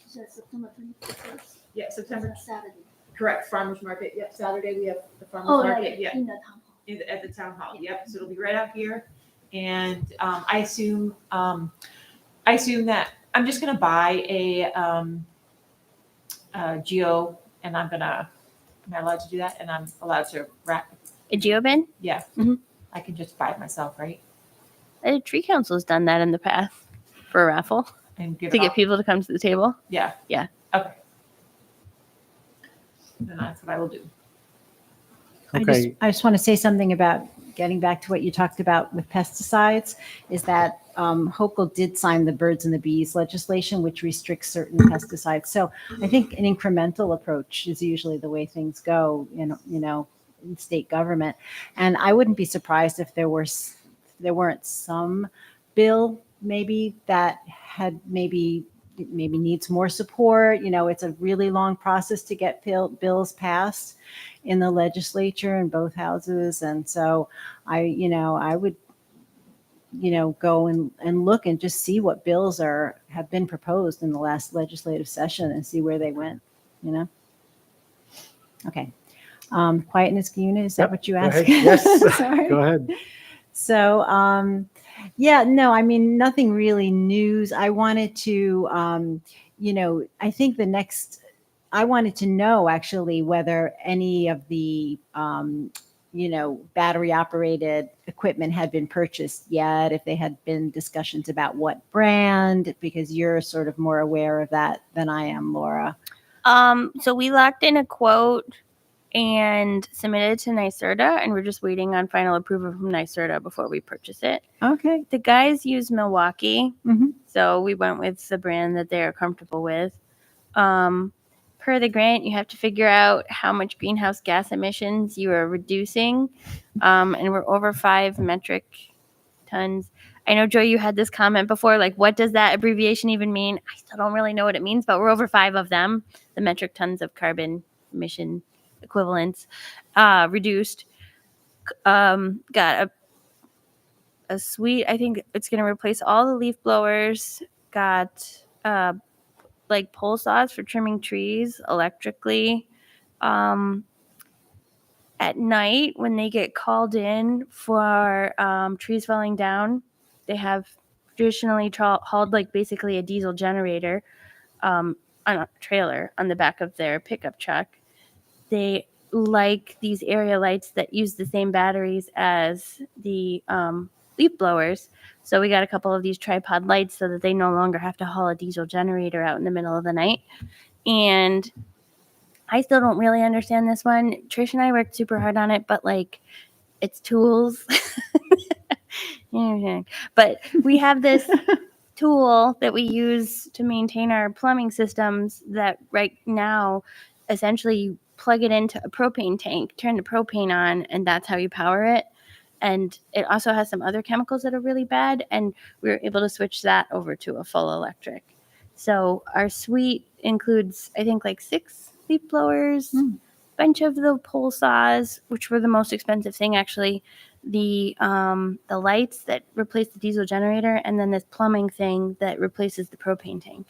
So September 21st. Yeah, September. Saturday. Correct, farmer's market. Yep, Saturday we have the farmer's Oh, market. like Yeah, in the town hall. at the town hall. Yep, so it'll be right out here. And I assume that I'm just gonna buy a geo, and am I allowed to do that? And I'm allowed to wrap. A geobin? Yeah, Mhm. I can just buy it myself, right? The Tree Council has done that in the past for a raffle And give to it get off. people to come to the table. Yeah. Yeah. Okay. Then that's what I will do. Okay, I just want to say something about getting back to what you talked about with pesticides, is that Hochul did sign the birds and the bees legislation, which restricts certain pesticides. So I think an incremental approach is usually the way things go, in state government. And I wouldn't be surprised if there weren't some bill maybe that had maybe needs more support. It's a really long process to get bills passed in the legislature in both houses. And so I would, go and look and just see what bills have been proposed in the last legislative session and see where they went, Okay. Quietness, unit, is that Yep, what you go asked? ahead. Yes. Sorry. go ahead. So, nothing really news. I wanted to, I think I wanted to know actually whether any of the, battery operated equipment had been purchased yet, if they had been discussions about what brand, because you're sort of more aware of that than I am, Laura. So we locked in a quote and submitted to NYSERDA, and we're just waiting on final approval from NYSERDA before we purchase it. Okay. The guys use Milwaukee, Mhm. so we went with the brand that they are comfortable with. per the grant, you have to figure out how much greenhouse gas emissions you are reducing. And we're over 5 metric tons. I know, Joy, you had this comment before, like, what does that abbreviation even mean? I still don't really know what it means, but we're over 5 of them, the metric tons of carbon emission equivalents reduced. Got a suite. I think it's going to replace all the leaf blowers. Got like pole saws for trimming trees electrically. At night, when they get called in for trees falling down, they have traditionally hauled like basically a diesel generator on a trailer on the back of their pickup truck. They like these area lights that use the same batteries as the leaf blowers. So we got a couple of these tripod lights so that they no longer have to haul a diesel generator out in the middle of the night. And I still don't really understand this one. Trish and I worked super hard on it, but like it's tools. But we have this tool that we use to maintain our plumbing systems that right now essentially you plug it into a propane tank, turn the propane on, and that's how you power it. And it also has some other chemicals that are really bad, and we were able to switch that over to a full electric. So our suite includes, I think, like 6 leaf blowers, bunch of the pole saws, which were the most expensive thing actually, the lights that replace the diesel generator, and then this plumbing thing that replaces the propane tank.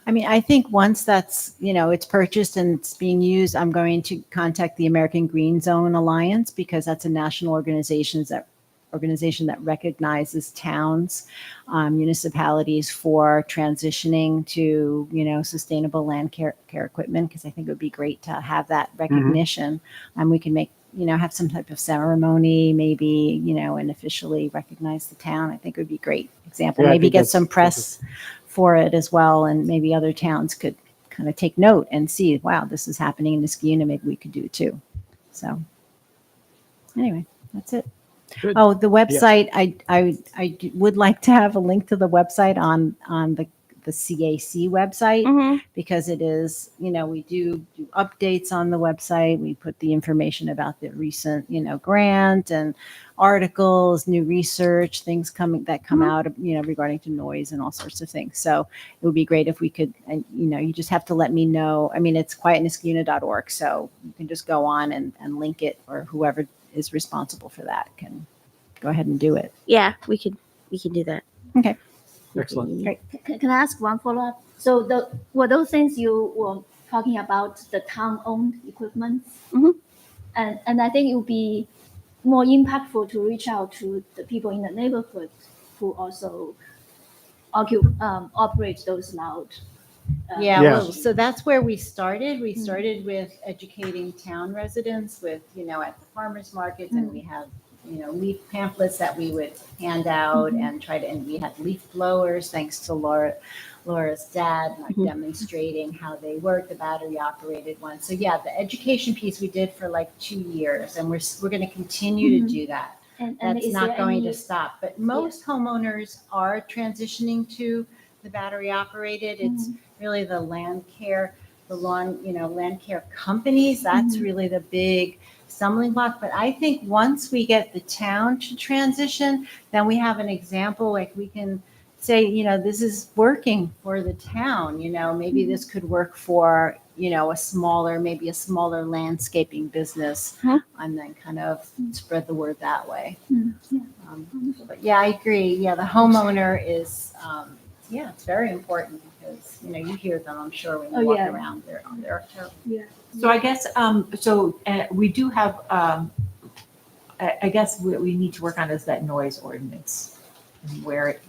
I mean, I think once that's, it's purchased and it's being used, I'm going to contact the American Green Zone Alliance because that's a national organization that recognizes towns, municipalities for transitioning to, sustainable land care equipment, because I think it would be great to have that recognition. And we can make, have some type of ceremony, maybe, and officially recognize the town. I think it would be a great example. Yeah, I Maybe think get that's some press for it as well. And maybe other towns could kind of take note and see, wow, this is happening in Niskayuna. Maybe we could do it too. So anyway, that's it. Good. Oh, the website, I would like to have a link to the website on the CAC website, because it is, we do updates on the website. We put the information about the recent, grant and articles, new research, things that come out, regarding to noise and all sorts of things. So it would be great if we could, and you just have to let me know. I mean, it's quietniskayuna.org, so you can just go on and link it, or whoever is responsible for that can go ahead and do it. Yeah, we can do that. Okay. Excellent. Great. Can I ask one follow-up? So were those things you were talking about, the town-owned equipment? And I think it would be more impactful to reach out to the people in the neighborhood who also operate those loud. Yeah, Yeah. well, so that's where we started. We started with educating town residents with, at the farmers markets, and we have, leaf pamphlets that we would hand out and and we had leaf blowers, thanks to Laura's dad, like demonstrating how they work, the battery operated one. So yeah, the education piece we did for like 2 years, and we're going to continue to do that. And That's is not there going any- to stop. But most homeowners are transitioning to the battery operated. It's really the land care, land care companies. That's really the big stumbling block. But I think once we get the town to transition, then we have an example, like we can say, this is working for the town, maybe this could work for, a smaller landscaping business, and then kind of spread the word that way. But yeah, I agree. Yeah, the homeowner is, it's very important because, you hear them, I'm sure, when you walk around there on their toe. So I guess, we do have, I guess what we need to work on is that noise ordinance, and where it,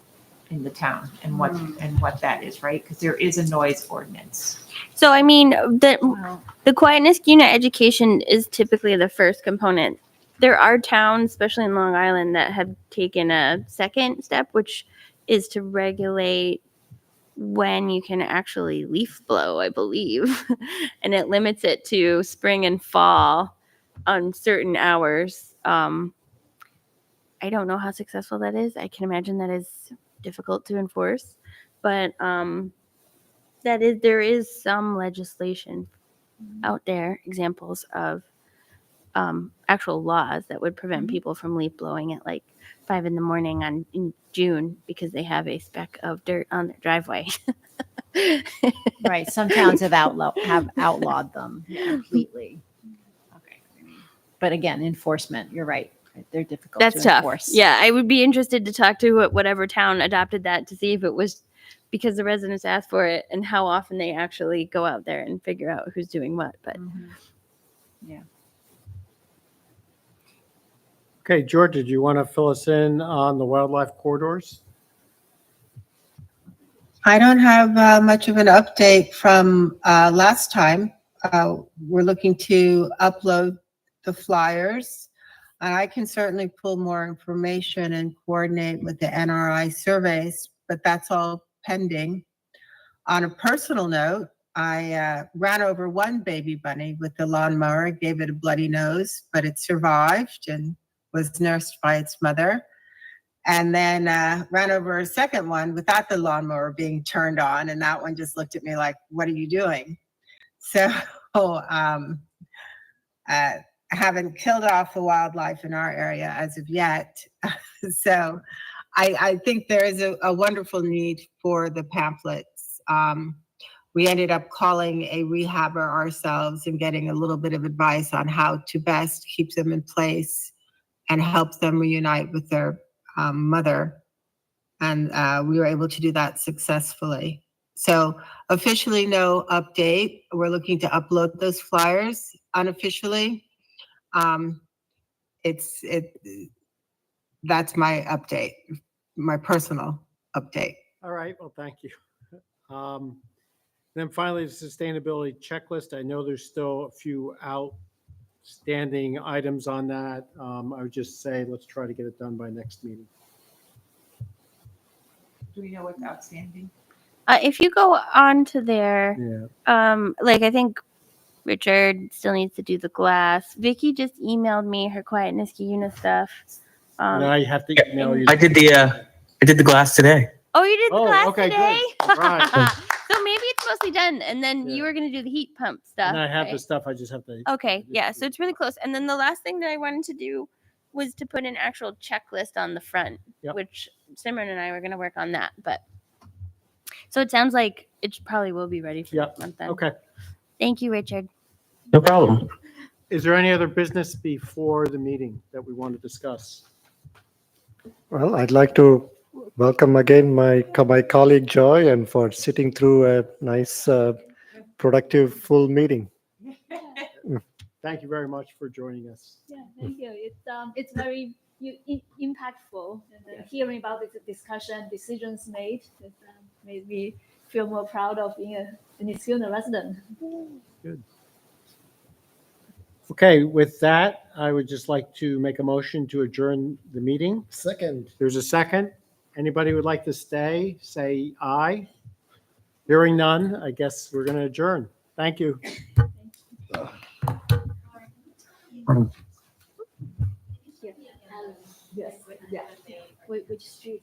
in the town, and what that is, right? Because there is a noise ordinance. So I mean, Wow. the Quiet Niskayuna education is typically the first component. There are towns, especially in Long Island, that have taken a second step, which is to regulate when you can actually leaf blow, I believe. And it limits it to spring and fall on certain hours. I don't know how successful that is. I can imagine that is difficult to enforce. But there is some legislation out there, examples of actual laws that would prevent people from leaf blowing at like 5 in in June because they have a speck of dirt on their driveway. Right, some towns have outlawed them completely. Okay. But again, enforcement, you're right. They're difficult to That's tough. enforce. Yeah, I would be interested to talk to whatever town adopted that to see if it was because the residents asked for it and how often they actually go out there and figure out who's doing what. But Okay, George, did you want to fill us in on the wildlife corridors? I don't have much of an update from last time. We're looking to upload the flyers. And I can certainly pull more information and coordinate with the NRI surveys, but that's all pending. On a personal note, I ran over one baby bunny with the lawnmower, gave it a bloody nose, but it survived and was nursed by its mother. And then ran over a second one without the lawnmower being turned on. And that one just looked at me like, what are you doing? So I haven't killed off the wildlife in our area as of yet. So I think there is a wonderful need for the pamphlets. We ended up calling a rehabber ourselves and getting a little bit of advice on how to best keep them in place and help them reunite with their mother. And we were able to do that successfully. So officially no update. We're looking to upload those flyers. Unofficially, that's my update, my personal update. All right, well, thank you. Then finally, the sustainability checklist. I know there's still a few outstanding items on that. I would just say, let's try to get it done by next meeting. Do we know what's outstanding? if you go on to there, Yeah. like I think Richard still needs to do the glass. Vicky just emailed me her Quiet Niskayuna stuff. And I have to email you. I did the glass today. Oh, you did the Oh, glass okay, today? good. Right. So maybe it's mostly done. And then Yeah. you were going to do the heat pump stuff. And I have right? the stuff, I just have to. Okay, yeah, so it's really close. And then the last thing that I wanted to do was to put an actual checklist on the front, Yep. which Simran and I were going to work on that. But so it sounds like it probably will be ready for Yep. next month then. Okay. Thank you, Richard. No problem. Is there any other business before the meeting that we want to discuss? Well, I'd like to welcome again my colleague Joy and for sitting through a nice, productive, full meeting. Thank you very much for joining us. Yeah, thank you. It's very impactful. And hearing about the discussion, decisions made, it made me feel more proud of being a Niskayuna resident. Okay, with that, I would just like to make a motion to adjourn the meeting. Second. There's a second. Anybody who would like to stay, say aye. Hearing none, I guess we're going to adjourn. Thank you. Yes, yeah. Which street?